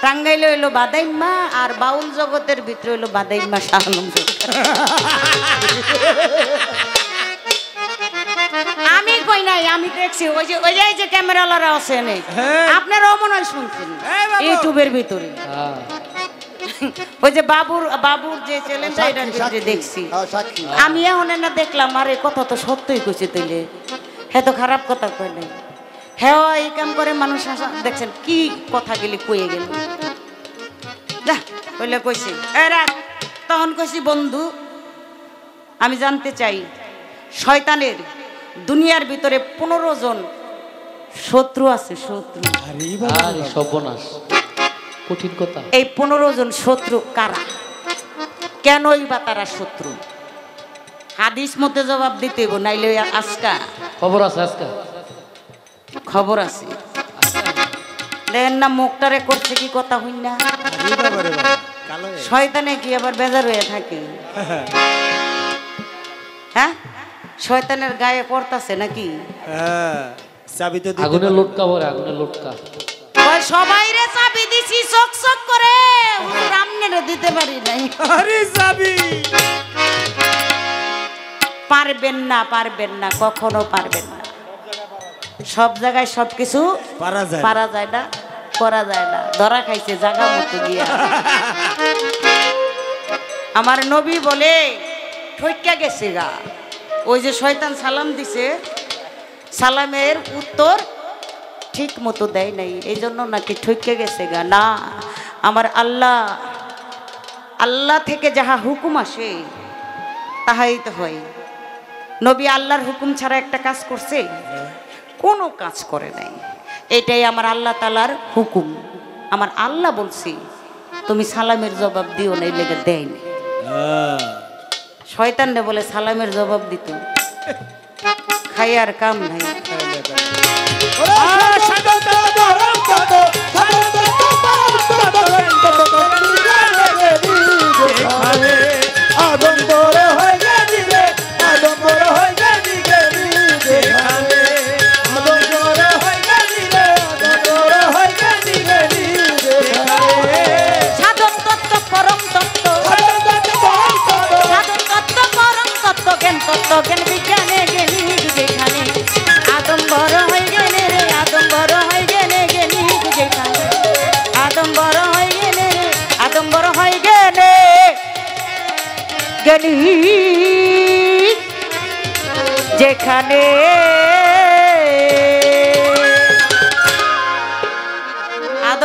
টাঙ্গাইলে হইলো বাদাইম্মা, আর বাউল জগতের ভিতরে হইলো বাদাইম্মা শাহ আলম। আমি কই নাই, আমি দেখছি, ওই যে ক্যামেরাওয়ালারা আছে নেই, আপনারাও মনে হয় শুনছেন ইউটিউবের ভিতরে, ওই যে বাবুর যে চ্যানেলটা, এটার ভিতরে দেখছি আমি। এখন না দেখলাম, আরে কথা তো সত্যই কইছে, তাইলে হ্যাঁ তো খারাপ কথা কই নাই, হ্যাঁ এই কাম করে মানুষ দেখছেন কি কথা গেলি কয়ে গেল, বললে কইছি তখন কইছি, বন্ধু আমি জানতে চাই, শয়তানের দুনিয়ার ভিতরে 15 জন শত্রু আছে, শত্রু। সর্বনাশ, কঠিন কথা। এই 15 জন শত্রু কারা, কেনই বা তারা শত্রু? হাদিস মতে জবাব দিতে হইব, নাইলে আজকা খবর আছে, আজকা খবর আছে। দেন না মুখটারে করছে কি কথা হই না, শয়তানে কি আবার বেজার হয়ে থাকে? হ্যাঁ, শয়তানের গায়ে পড়তাছে নাকি? আগুনে লটকা পড়ে, আগুনে লটকা। সবাই রে চাবি দিছি চক চক করে, রামনেরে দিতে পারি নাই। আরে চাবি পারবেন না, পারবেন না, কখনো পারবেন না। সব জায়গায় সবকিছু পারা যায় না, করা যায় না, ধরা খাইছে জায়গা মতো গিয়া। আমার নবী বলে ঠইকা গেছে গা, ওই যে শয়তান সালাম দিছে, সালামের উত্তর ঠিক মতো দেয় নাই, এই জন্য নাকি ঠইকা গেছে গা। না, আমার আল্লাহ থেকে যাহা হুকুম আসে তাহাই তো হয়। নবী আল্লাহর হুকুম ছাড়া একটা কাজ করছে? কোনো কাজ করে নাই। এটাই আমার আল্লাহ তাআলার হুকুম। আমার আল্লাহ বলছি তুমি সালামের জবাব দিও না, এই লেগে দেয়নি। শয়তানরে বলে সালামের জবাব দিত, খাইয়ার কাম নাই। যেখানে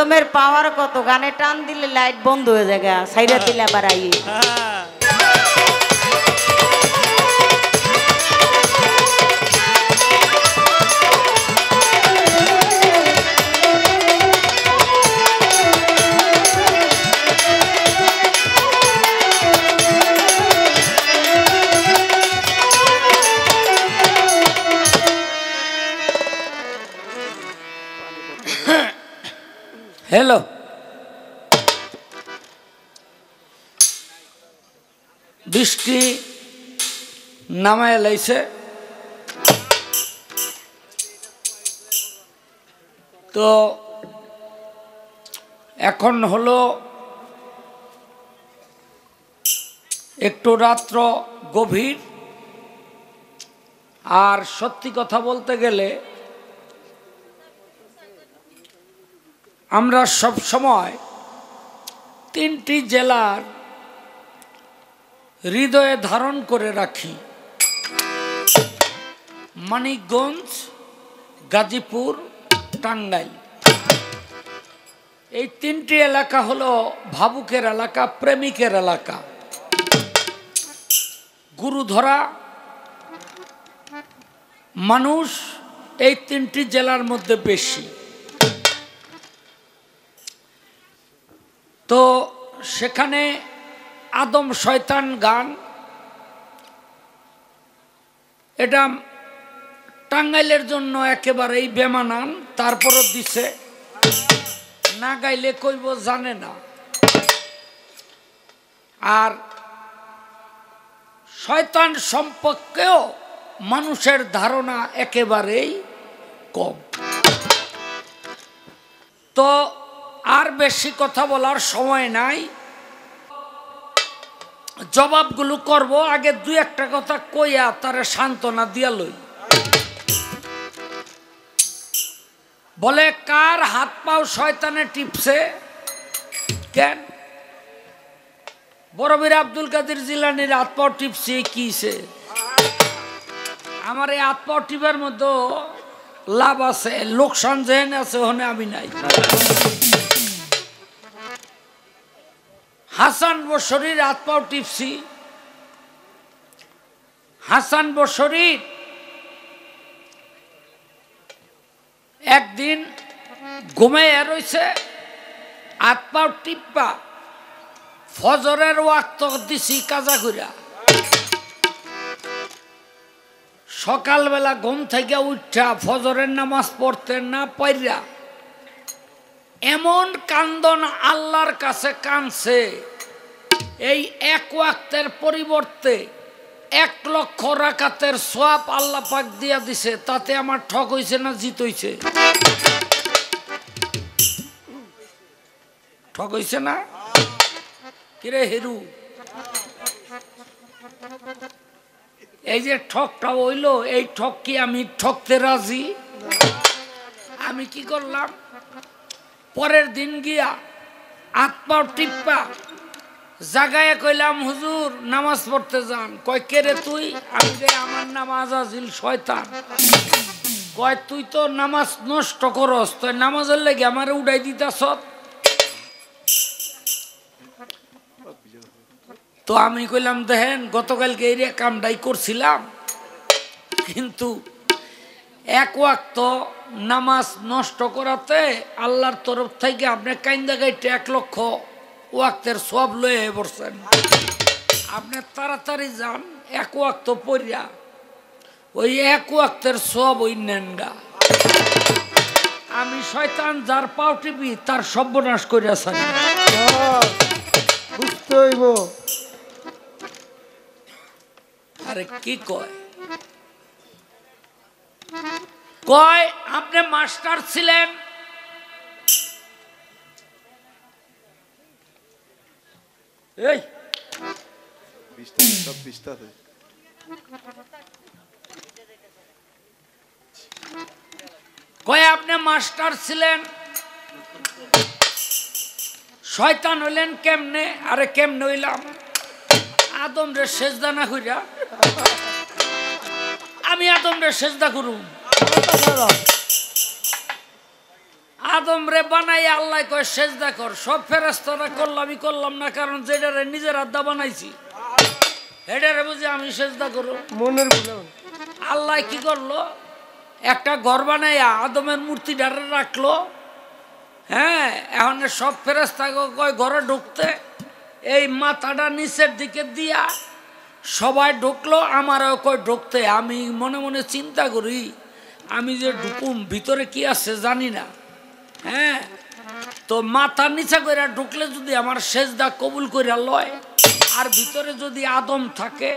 আদমের পাওয়ার কত, গানে টান দিলে লাইট বন্ধ হয়ে যায়, সাইডা দিলে আবার আই। হ্যালো, বৃষ্টি নামায় লাইছে, তো এখন হলো একটু রাত্র গভীর। আর সত্যি কথা বলতে গেলে আমরা সব সময় তিনটি জেলার হৃদয়ে ধারণ করে রাখি, মানিকগঞ্জ, গাজীপুর, টাঙ্গাইল। এই তিনটি এলাকা হলো ভাবুকের এলাকা, প্রেমিকের এলাকা। গুরুধরা মানুষ এই তিনটি জেলার মধ্যে বেশি। তো সেখানে আদম শয়তান গান, এটা টাঙ্গাইলের জন্য একেবারেই বেমানান। তারপরও দিছে, না গাইলে কইব জানে না। আর শয়তান সম্পর্কেও মানুষের ধারণা একেবারেই কম। তো আর বেশি কথা বলার সময় নাই, জবাবগুলো করব। আগে দুই একটা কথা কইয়া তারে সান্ত্বনা দিয়া লই। বলে, কার হাত পাও শয়তানে টিপছে? কেন? বড়বীর আব্দুল কাদের জিলানির হাত পাও টিপছে কিছে? আমার এই হাত পাও টিপার মধ্যে লাভ আছে, লোকসান যেন আছে ওখানে আমি নাই। হাসান বশরীর হাত পাও টিপছি। হাসান বশরীর একদিন ঘুমাইয়া রইছে, হাত পাও টিপ্পা ফজরের ওয়াক্ত দিছি কাজা কইরা। সকালবেলা ঘুম থেকে উঠা ফজরের নামাজ পড়তে না পাইরা এমন কান্দন আল্লাহর কাছে কানছে, এই এক ওয়াক্তের পরিবর্তে 1,00,000 রাকাতের সওয়াব আল্লাহ পাক দিয়া দিছে। তাতে আমার ঠক হইছে না জিত হইছে? ঠক হইছে না? কিরে হেরু, এই যে ঠকটা হইল, এই ঠক কি আমি ঠকতে রাজি? আমি কি করলাম, পরের দিন গিয়া হাত পাও টিপ্পা জাগায় কইলাম, হুজুর নামাজ পড়তে যান। কয়, কে রে তুই? আমি রে, আমার নাম আজাজিল শয়তান। কয়, তুই তো নামাজ নষ্ট করস, তুই নামাজের লেগে আমারে উড়াই দিতাস। তো আমি কইলাম, দেখেন গতকালকে এই কামটাই করছিলাম, কিন্তু এক ওয়াক্ত নামাজ নষ্ট করাতে আল্লাহর তরফ থেকে আপনি কাইন্দা গাইতে 1,00,000 ওয়াক্তের সব লয়ে পড়ছেন। আপনি তাড়াতাড়ি যান, এক ওয়াক্ত পড়িয়া ওই এক ওয়াক্তের সব ওই নেন গা। আমি শয়তান যার পাও টিপি তার সর্বনাশ করিয়াছেন। বুঝতে হইব। আরে কি কয়? কয়, আপনি মাস্টার ছিলেন, এই কয় আপনি মাস্টার ছিলেন, শয়তান হইলেন কেমনে? আরে কেমনে হইলাম? আদম রে সেজদা না কইরা আমি আদম রে সেজদা করুম? আদম রে বানাই আল্লাহ কয় সেজদা কর, সব ফেরেশতারা করলামই করলাম না, কারণ যেটারে নিজের আড্ডা বানাইছি এটারে বুঝি আমি সেজদা করো মনের আল্লাহ কি করলো একটা ঘর বানাইয়া আদমের মূর্তি ডারে রাখলো। হ্যাঁ, এখন সব ফেরেশতা কয় ঘরে ঢুকতে, এই মাথাটা নিচের দিকে দিয়া সবাই ঢুকলো, আমারও কয় ঢুকতে। আমি মনে মনে চিন্তা করি আমি যে ঢুকুম ভিতরে কি আছে জানি না। হ্যাঁ, তো মাথা নিচে করে ঢুকলে যদি আমার সেজদা কবুল করে লয়, আর ভিতরে যদি আদম থাকে,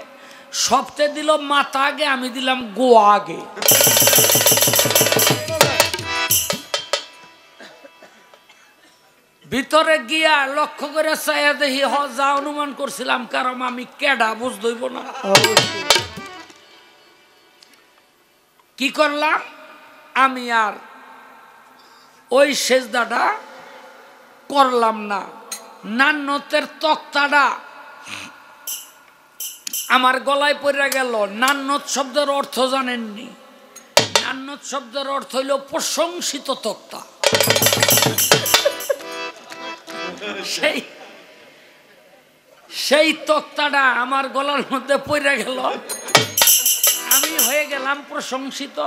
সবতে দিল মাথা আগে, আমি দিলাম গোয়া আগে। ভিতরে গিয়া লক্ষ্য করে চাইয়া দেখি যা অনুমান করছিলাম, কারণ আমি কেডা বুঝ দইব না। কি করলাম আমি আর ওই সেজদাটা করলাম না। নান্নতের তক্তাটা আমার গলায় পড়ে গেল। নান্নত শব্দের অর্থ জানেননি? নান্নত শব্দের অর্থ হইল প্রশংসিত তক্তা। সেই তক্তাটা আমার গলার মধ্যে পড়ে গেল, আমি হয়ে গেলাম প্রশংসিত।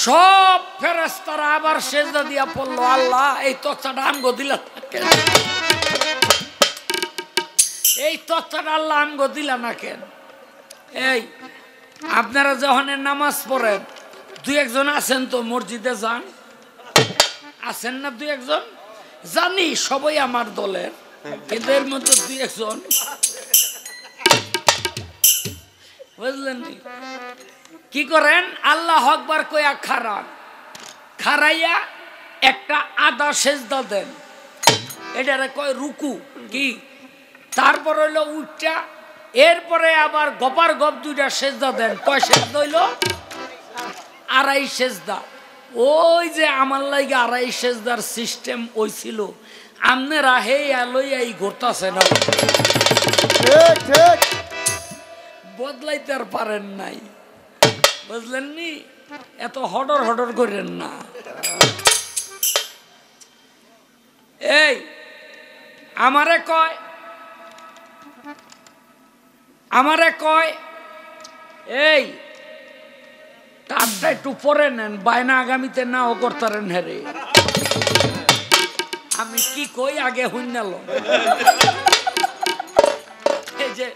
সব ফেরেশতারা আবার সেজদা দিয়া পড়লো, আল্লাহ এই তক্তাটা আমগো দিলাম না কেন? এই তক্তাটা আল্লাহ আমগো দিলা না কেন? এই আপনারা যখন নামাজ পড়েন, দুই একজন আছেন তো মসজিদে যান, আছেন না দুই একজন? জানি সবাই আমার দলের, কিন্তু এর মধ্যে দুই একজন বুঝলেন কি করেন, আল্লাহ আকবার কইয়া খারান, খারাইয়া একটা আদা সেজদা দেন, এটারে কয় রুকু। কি তারপর হইলো উঠটা, এরপরে আবার গপার গপ দুইটা সেজদা দেন। কয় সেজদা হইল? আড়াই সেজদা। ওই যে আমার লাগে আড়াই সেজদার সিস্টেম ওই ছিল, আপনারা হে লইয়াই ঘুরতাছে না, বদলাইতে আর পারেন নাই, বুঝলেন নি? এত হডর হডর করেন না। এই আমারে কয় এই তারটা একটু পরে নেন, বায়না আগামীতে নাও করতারেন। হেরে আমি কি কই আগে হুইনাল। এই যে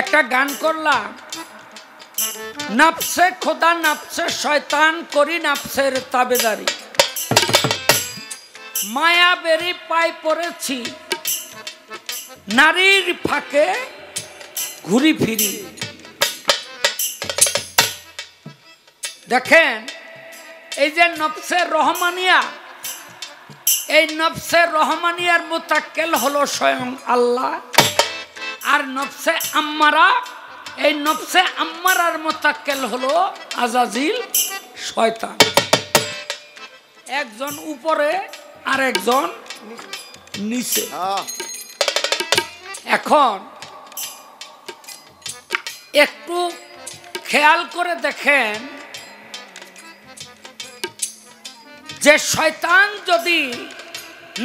একটা গান করলাম, নাফসে খোদা নাফসে শয়তান করি নাফসের তাবেদারি, মায়া বেরি পাই পড়েছি নারীর ফাঁকে ঘুরি ফিরি। দেখেন এই যে নফসে রহমানিয়া, এই নফসে রহমানিয়ার মুতাক্কেল হলো স্বয়ং আল্লাহ, আর নফসে আম্মারা, এই নফসে আম্মারার মুতাক্কেল হলো আজাজিল শয়তান। একজন উপরে আর একজন নিচে। এখন একটু খেয়াল করে দেখেন যে শয়তান যদি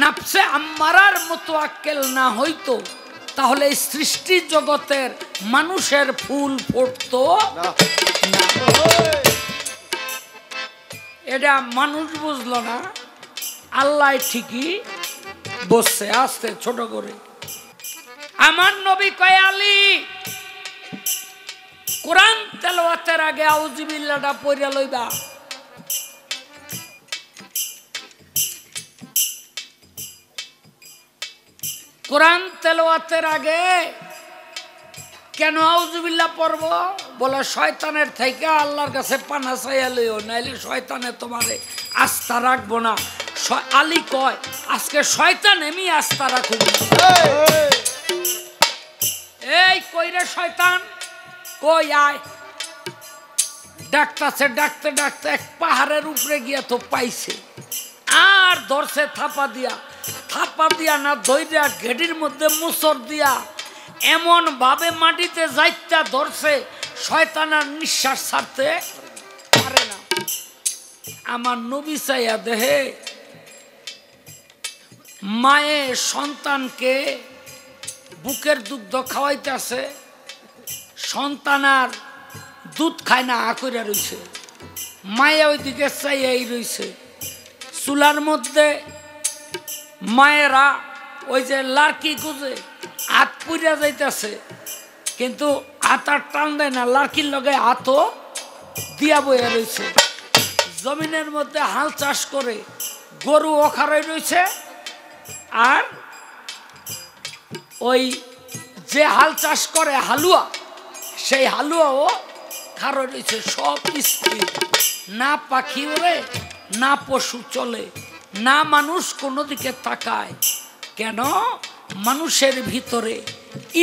নফসে আম্মারার মুতাক্কেল না হইতো, তাহলে এই সৃষ্টি জগতের মানুষের ফুল ফুটতো না। এটা মানুষ বুঝলো না, আল্লাহ ঠিকই বসছে আস্তে ছোট করে। আমার নবী কয় আলী কোরআন তেলাওয়াতের আগে আউযুবিল্লাহটা পড়ে লইবা। কোরআন তেলাওয়াতের আগে কেন আউযুবিল্লাহ পড়ব? বলে শয়তানের থেকে আল্লাহর কাছে পানা চাইয়া লইও, নাইলে শয়তানে তোমারে আস্থা রাখবো না। আলী কয় আজকে শয়তান এমনি আস্থা রাখুন। এই কইরে শয়তান কই আয়, ডাকতেছে, ডাকতে ডাকতে এক পাহাড়ের উপরে গিয়া তো পাইছে, আর ধরছে থাপা দিয়া না ধইরা গেডির মধ্যে মুসর দিয়া এমন ভাবে মাটিতে যাইতা ধরছে, শয়তান আর নিঃশ্বাস ছাড়তে পারে না। আমার নবী চাইয়া দেহে মায়ে সন্তানকে বুকের দুগ্ধ খাওয়াইতেছে, সন্তান আর দুধ খায় না, আকইরা রইছে। মায়ে ওইদিকে চাইয়াই রইছে। চুলার মধ্যে মায়েরা ওই যে লার্কি গুজে হাত পুড়িয়া যাইতেছে, কিন্তু হাত আর টান দেয় না, লার্কির লগে হাতও দিয়া বইয়া রয়েছে। জমিনের মধ্যে হাল চাষ করে গরু অখারাই রয়েছে, আর ওই যে হাল চাষ করে হালুয়া, সেই হালুয়াও খারো রয়েছে। সব স্থির, না পাখি ওরে, না পশু চলে, না মানুষ কোনো দিকে তাকায়। কেন? মানুষের ভিতরে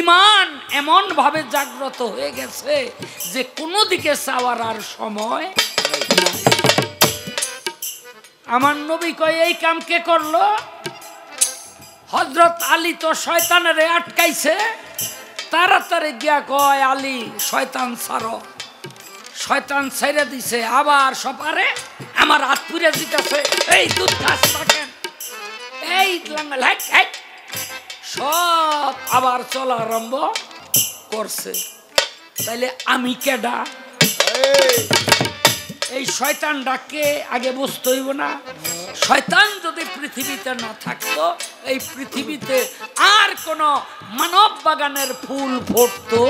ঈমান এমন ভাবে জাগ্রত হয়ে গেছে যে কোনো দিকে চাওয়ার আর সময় নাই। আমার নবী কয় এই কাম কে করলো? হযরত আলী তো শয়তানের আটকাইছে, তাড়াতাড়ি গিয়া কয় আলী শয়তান ছাড়ো। শয়তান ছেড়ে দিছে, আবার সপারে আমার হাত পুড়ে দিতেছে, এই দুধ গাছ থাকেন, এই সব আবার চলা আরম্ভ করছে। তাইলে আমি কেডা? এই শয়তান ডাকে আগে বুঝতে হইব না? শয়তান যদি পৃথিবীতে না থাকতো, এই পৃথিবীতে আর কোন মানব বাগানের ফুল ফুটতো।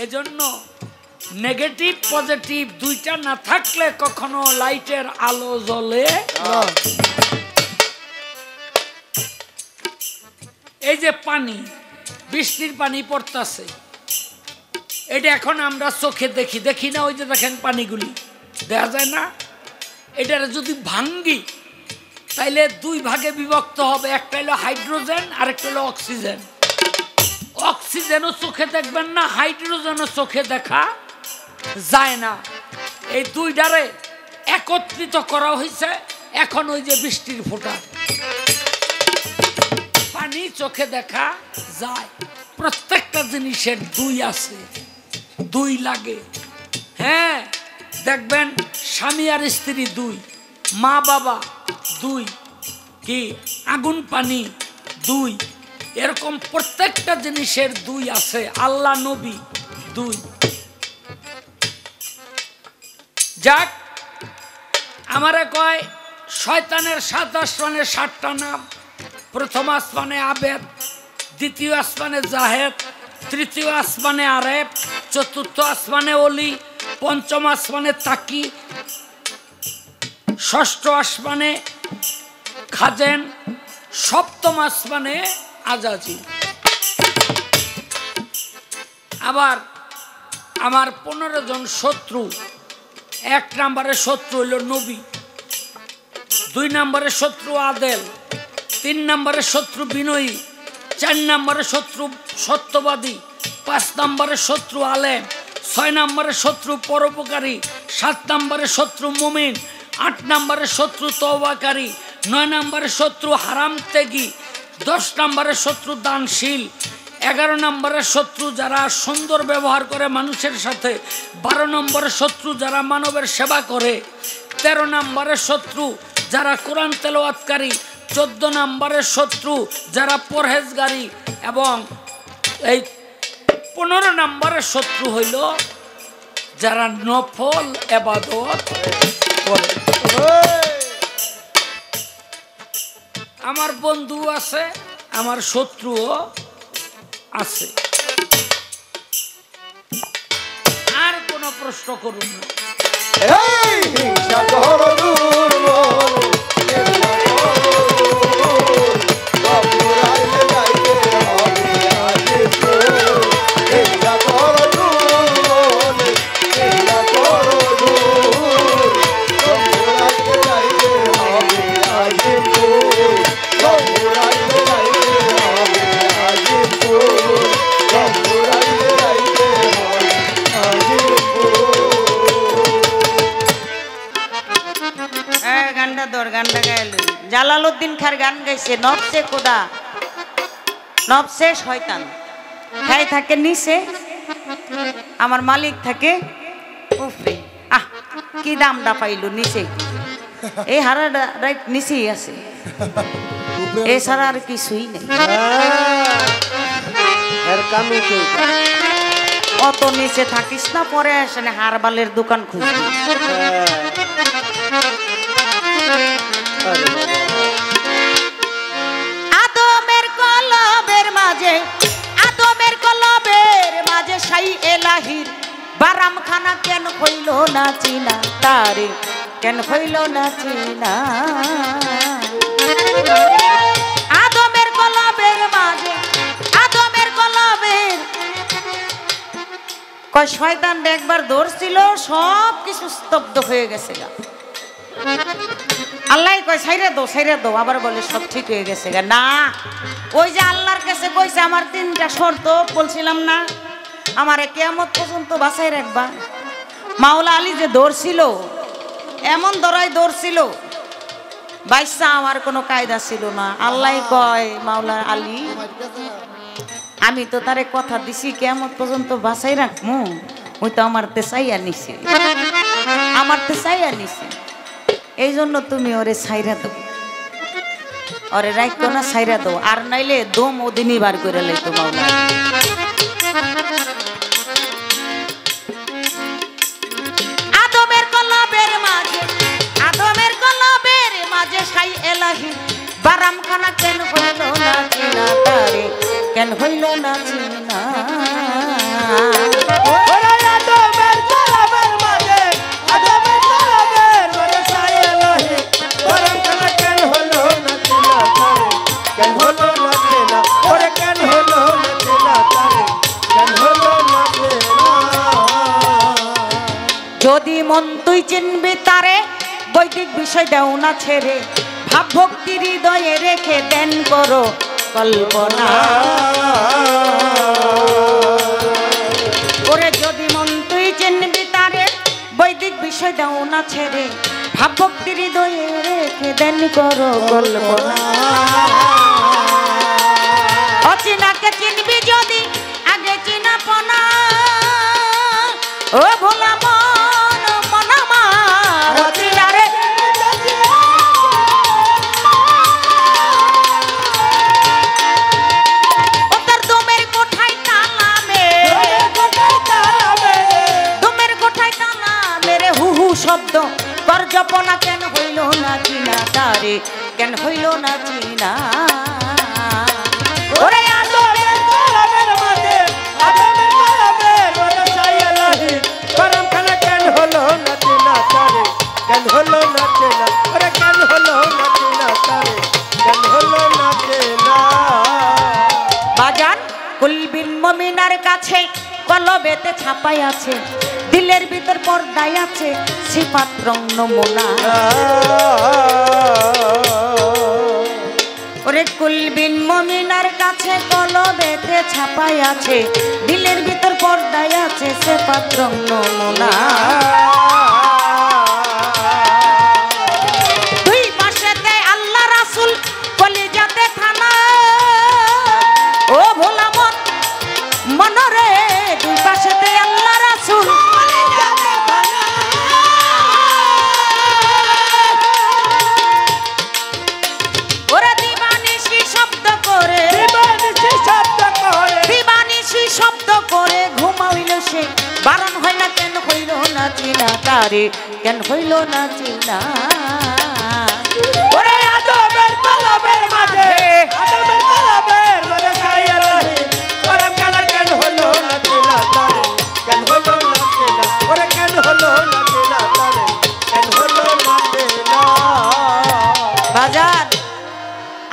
এজন্য নেগেটিভ পজিটিভ দুইটা না থাকলে কখনো লাইটের আলো জ্বলে। এই যে পানি, বৃষ্টির পানি পড়তেছে, এটা এখন আমরা চোখে দেখি, দেখি না? ওই যে দেখেন পানিগুলি দেখা যায় না? এটার যদি ভাঙ্গি তাইলে দুই ভাগে বিভক্ত হবে, একটা হলো হাইড্রোজেন আর একটা হলো অক্সিজেন। অক্সিজেনও চোখে দেখবেন না, হাইড্রোজেনও চোখে দেখা যায় না। এই দুইটারে একত্রিত করা হয়েছে। এখন ওই যে বৃষ্টির ফোঁটা, পানি চোখে দেখা যায়। প্রত্যেকটা জিনিসের দুই আছে, দুই লাগে। হ্যাঁ, দেখবেন স্বামী আর স্ত্রী দুই, মা বাবা দুই, কি আগুন পানি দুই, এরকম প্রত্যেকটা জিনিসের দুই আছে। আল্লাহ নবী দুই। যাক, আমারে কয় শয়তানের 7 আসমানের 7টা নাম। প্রথম আসমানে আবেদ, দ্বিতীয় আসমানে জাহেদ, তৃতীয় আসমানে আরেফ, চতুর্থ আসমানে অলি, পঞ্চম আসমানে তাকি, ষষ্ঠ আসমানে খাজেন, সপ্তম আসমানে আজাজিল। আবার আমার 15 জন শত্রু। 1 নম্বরের শত্রু হইল নবী, 2 নম্বরের শত্রু আদেল, 3 নম্বরের শত্রু বিনয়ী, 4 নম্বরের শত্রু সত্যবাদী, 5 নম্বরের শত্রু আলেম, 6 নম্বরের শত্রু পরোপকারী, 7 নম্বরের শত্রু মুমিন, 8 নম্বরের শত্রু তওবাকারী, 9 নম্বরের শত্রু হারাম ত্যাগী, 10 নম্বরের শত্রু দানশীল, 11 নম্বরের শত্রু যারা সুন্দর ব্যবহার করে মানুষের সাথে, 12 নম্বরের শত্রু যারা মানবের সেবা করে, 13 নম্বরের শত্রু যারা কোরআন তেলাওয়াতকারী, 14 নম্বরের শত্রু যারা পরহেজগারী, এবং এই 15 নম্বরের শত্রু হইল যারা নফল ইবাদত করে। আমার বন্ধু আছে, আমার শত্রুও আছে। আর কোন প্রশ্ন করুন না। গানটা গাইল জালালউদ্দিন খার গান গাইছে, নফসে খোদা নফসে শয়তান। হ্যাঁ থাকে নিচে, আমার মালিক থাকে উপরে। আহ কি দামটা পাইলো নিচে, এই হারাটা রাইট নিচেই আছে, এছাড়া আর কিছুই নেই। অত নিচে থাকিস না, পরে আসে না হারবালের দোকান খুঁজবি। আদমের কলবের মাঝে, আদমের কলবের মাঝে সাই এলাহির বারাম খানা কেন হইল না চিনা তারে, কেন হইল না চিনা। আদমের কলবের মাঝে, আদমের কলবের কয় শয়তান একবার ধরছিল, সব কিছু স্তব্ধ হয়ে গেছে। আল্লাহ কয় ছাইরা দো, ছাইরা দো, আবার বলে সব ঠিক হয়ে গেছে। না, ওই যে আল্লাহর কাছে কইছে আমার 3টা শর্ত বলছিলাম না, আমারে কিয়ামত পর্যন্ত বাঁচাই রাখবা। মাওলা আলী যে ধরছিল, এমন ধরাই ধরছিল, বাইসা আমার কোনো কায়দা ছিল না। আল্লাহ কয় মাওলা আলী, আমি তো তারে কথা দিছি কিয়ামত পর্যন্ত বাঁচাই রাখমু, ওই তো আমার তে চাইয়া নিছে, আমার তে চাইয়া নিছে, এই জন্য তুমি ওরে ছাইরা দাও, ওরে রাখতো না, ছাইরা দাও, আর নাইলে দম ওদিনই বার করে লাইতো মাওলা। আদমের কলবের মাঝে, আদমের কলবের মাঝে সাই এলাহি বারাম খানা কেন হইল না চিনা তারে, কেন হইল না চিনা। যদি মন তুই চিনবি তারে, বৈদিক বিষয় দেও না ছেড়ে, ভাব ভক্তি হৃদয়ে রেখে দেন করো কল্পনা। ওরে যদি মন তুই চিনবি তারে, বৈদিক বিষয় দেও না ছেড়ে, ভাব ভক্তি হৃদয়ে রেখে দেন করো কল্পনা। অচিনাকে চিনবি যদি আগে চিনাপনা, ও ভোলা মন মন আমার অচিনারে, ও তার দমের কোঠায় তালা মেরে, দমের কোঠায় তালা মেরে হু হু শব্দ কর জপনা, কেন হইল না চিনা তারে, কেন হইল না চিনা। ওরে আদমের কলবের মাঝে, আদমের কলবের মাঝে সাই এলাহি বারাম খানা কেন হলো না চিনা তারে, কেন হলো না চিনা, ওরে কেন হলো না চিনা তারে, কেন হলো না চিনা। বাজান কুলবিন মুমিনার কাছে কলবেতে ছাপাই আছে, দিলের ভিতর পর্দায় আছে সিফাত রং নমুনা। ওরে কুলবিন মুমিনার কাছে কলবেতে ছাপাই আছে, দিলের ভিতর পর্দায় আছে সিফাত রং নমুনা। দুই পাশেতে আল্লাহ রাসূল কলিজাতে থানা, ও ভোলা মন মনরে, দুই পাশেতে আল্লাহ রাসূল কলিজাতে থানা। ওরে দিবানিশি শব্দ করে, দিবানিশি শব্দ করে, দিবানিশি শব্দ করে ঘুমাইল সে, বারণ হয় না কেন হইল না চিনা তারে, কেন হইল না চিনা। ওরে আদমের কলবের মাঝে, আদমের কলবের মাঝে সাই এলাহি বারাম খানা কেন হইল না চিনা তারে, কেন হইল না চিনা, ওরে কেন হইল না চিনা তারে, কেন হইল না চিনা। বাজার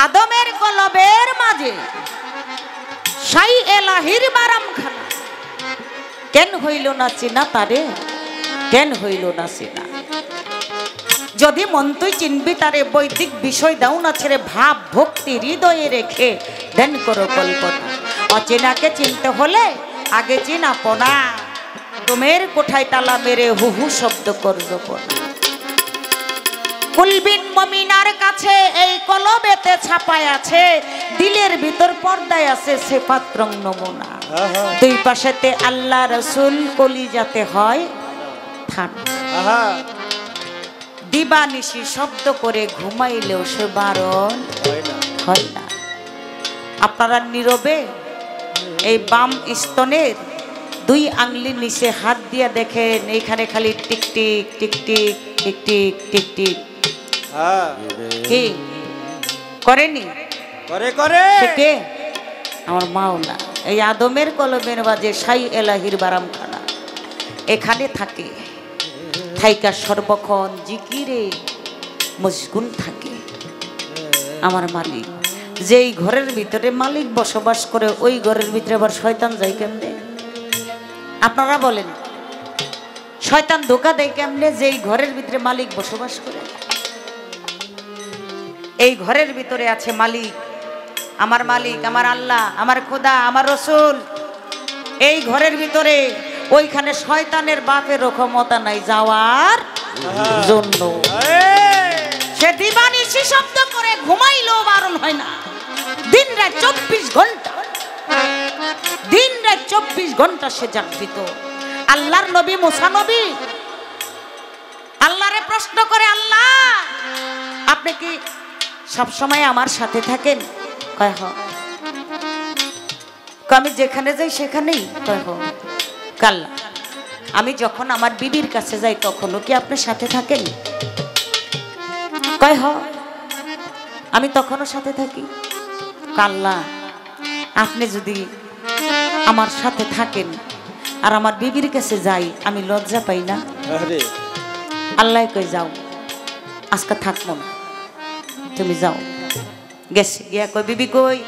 আদমের কলবের মাঝে সাই এলাহির বারাম খানা কেন হইল না চিনা তারে, কেন হইল না চিনা। যদি মন তুই চিনবি তারে, বৈদিক বিষয় দাও না ছেড়ে, ভাব ভক্তি হৃদয়ে রেখে ধ্যান করো কল্পনা। অচেনাকে চিনতে হলে আগে চিনাপনা, তোমের কোঠায় তালা মেরে হু হু শব্দ কর জপনা। কুলবিন মুমিনার কাছে এই কলবেতে ছাপায় আছে, দিলের ভিতর পর্দায় আছে সিফাত রং নমুনা। দুই পাশেতে আল্লাহ রসুল কলিজাতে হয় ঠান্ডা। দিবানিশি শব্দ করে ঘুমাইলেও সে বারণ হয় না। আপনারা নীরবে এই বাম স্তনের দুই আঙ্গুলির নিচে হাত দিয়ে দেখেন, এইখানে খালি টিকটিক টিকটিক টিকটিক টিকটিক কি করেনি? করে করে কে? আমার মাওলা। এই আদমের কলমের বাজে সাই এলাহির বারামখানা এখানে থাকে, থাইকা সর্বক্ষণ জিকিরে মশগুল থাকে। আমার মালিক যেই ঘরের ভিতরে মালিক বসবাস করে, ওই ঘরের ভিতরে আবার শয়তান যায় কেমনে? আপনারা বলেন, শয়তান ধোকা দেয় কেমনে? যেই ঘরের ভিতরে মালিক বসবাস করে। এই ঘরের ভিতরে আছে মালিক, আমার মালিক, আমার আল্লাহ, আমার খোদা, আমার রসুল। এই ঘরের ভিতরে ওইখানে শয়তানের বাপের ক্ষমতা নাই যাওয়ার জন্য। সে দিবানিশি শব্দ করে ঘুমাইলেও বারণ হয় না। দিন রাত 24 ঘন্টা, দিন রাত 24 ঘন্টা সে জাগৃত। আল্লাহর নবী মুসা নবী আল্লাহরে প্রশ্ন করে, আল্লাহ আপনি কি সব সময় আমার সাথে থাকেন? কয় হ। আমি যেখানে যাই সেখানেই? কয় হ। কাল্লা আমি যখন আমার বিবির কাছে যাই তখনও কি আপনার সাথে থাকেন? কয় হ। আমি তখনও সাথে থাকি। কাল্লা আপনি যদি আমার সাথে থাকেন আর আমার বিবির কাছে যাই, আমি লজ্জা পাই না? আল্লাহ কই যাও, আজকে থাকবো না, তুমি যাও। গেছে গিয়া কই, বিবি কই?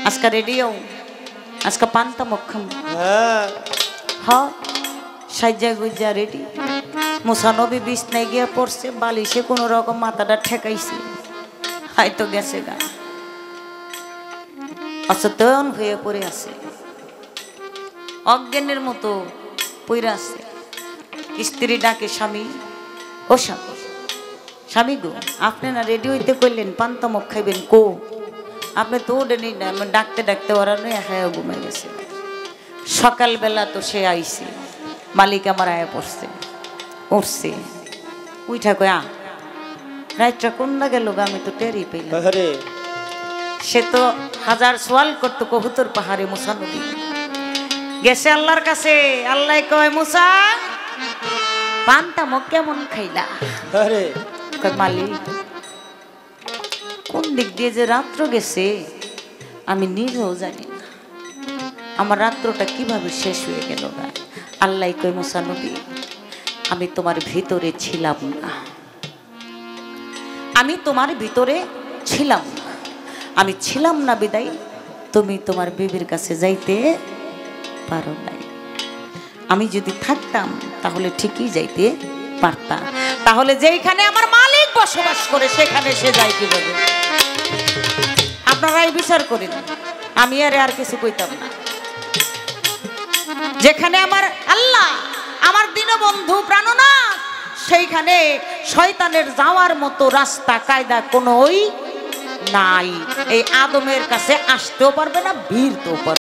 আজকে রেডি হও, আজকে পান্তা মক্ষম। হ্যাঁ সাইজা গুজা রেডি। মুসা নবী বিছনায় গিয়া পড়ছে, বালিশে কোনো রকম মাথাটা ঠেকাইছে, হয়তো গেছে গা, অচেতন হয়ে পড়ে আছে, অজ্ঞানের মতো পইরা আছে। স্ত্রী ডাকে, স্বামী ও স্বামী, স্বামী গো আপনি না রেডি হইতে কইলেন পান্তা মুখ খাইবেন, কো আপনি তো ওডেনি না। ডাকতে ডাকতে ওরা নয় হ্যাঁ ঘুমাই গেছে। সকালবেলা তো সে আইছে, মালিক আমার আয়া পড়ছে, উঠছে, উইঠা কই আ রাইটটা কোন না গেল গা, আমি তো টেরই পেলাম। সে তো হাজার সোয়াল করতো কবুতর পাহাড়ে মুসা নবী গেছে আল্লাহর কাছে। আল্লাহ কয়, মুসা পান্তা মুখ কেমন খাইলা? কয় মালিক কোন দিক দিয়ে যে রাত্র গেছে আমি নিজেও জানি না, আমার রাত্রটা কিভাবে শেষ হয়ে গেল না। আল্লাহ কয়, মুসা নবী আমি তোমার ভিতরে ছিলাম না, আমি তোমার ভিতরে ছিলাম না, আমি ছিলাম না বিদায় তুমি তোমার বিবির কাছে যাইতে পারো নাই। আমি যদি থাকতাম তাহলে ঠিকই যাইতে পারতাম। তাহলে যেখানে আমার মালিক বসবাস করে সেখানে সে যায় কিভাবে? আপনারাই বিচার করেন, আমি আর কিছু কইতাম না। যেখানে আমার আল্লাহ, আমার দীনবন্ধু প্রাণনাথ, সেইখানে শয়তানের যাওয়ার মতো রাস্তা কায়দা কোনোই নাই। এই আদমের কাছে আসতেও পারবে না, ভিড়তেও পারবে।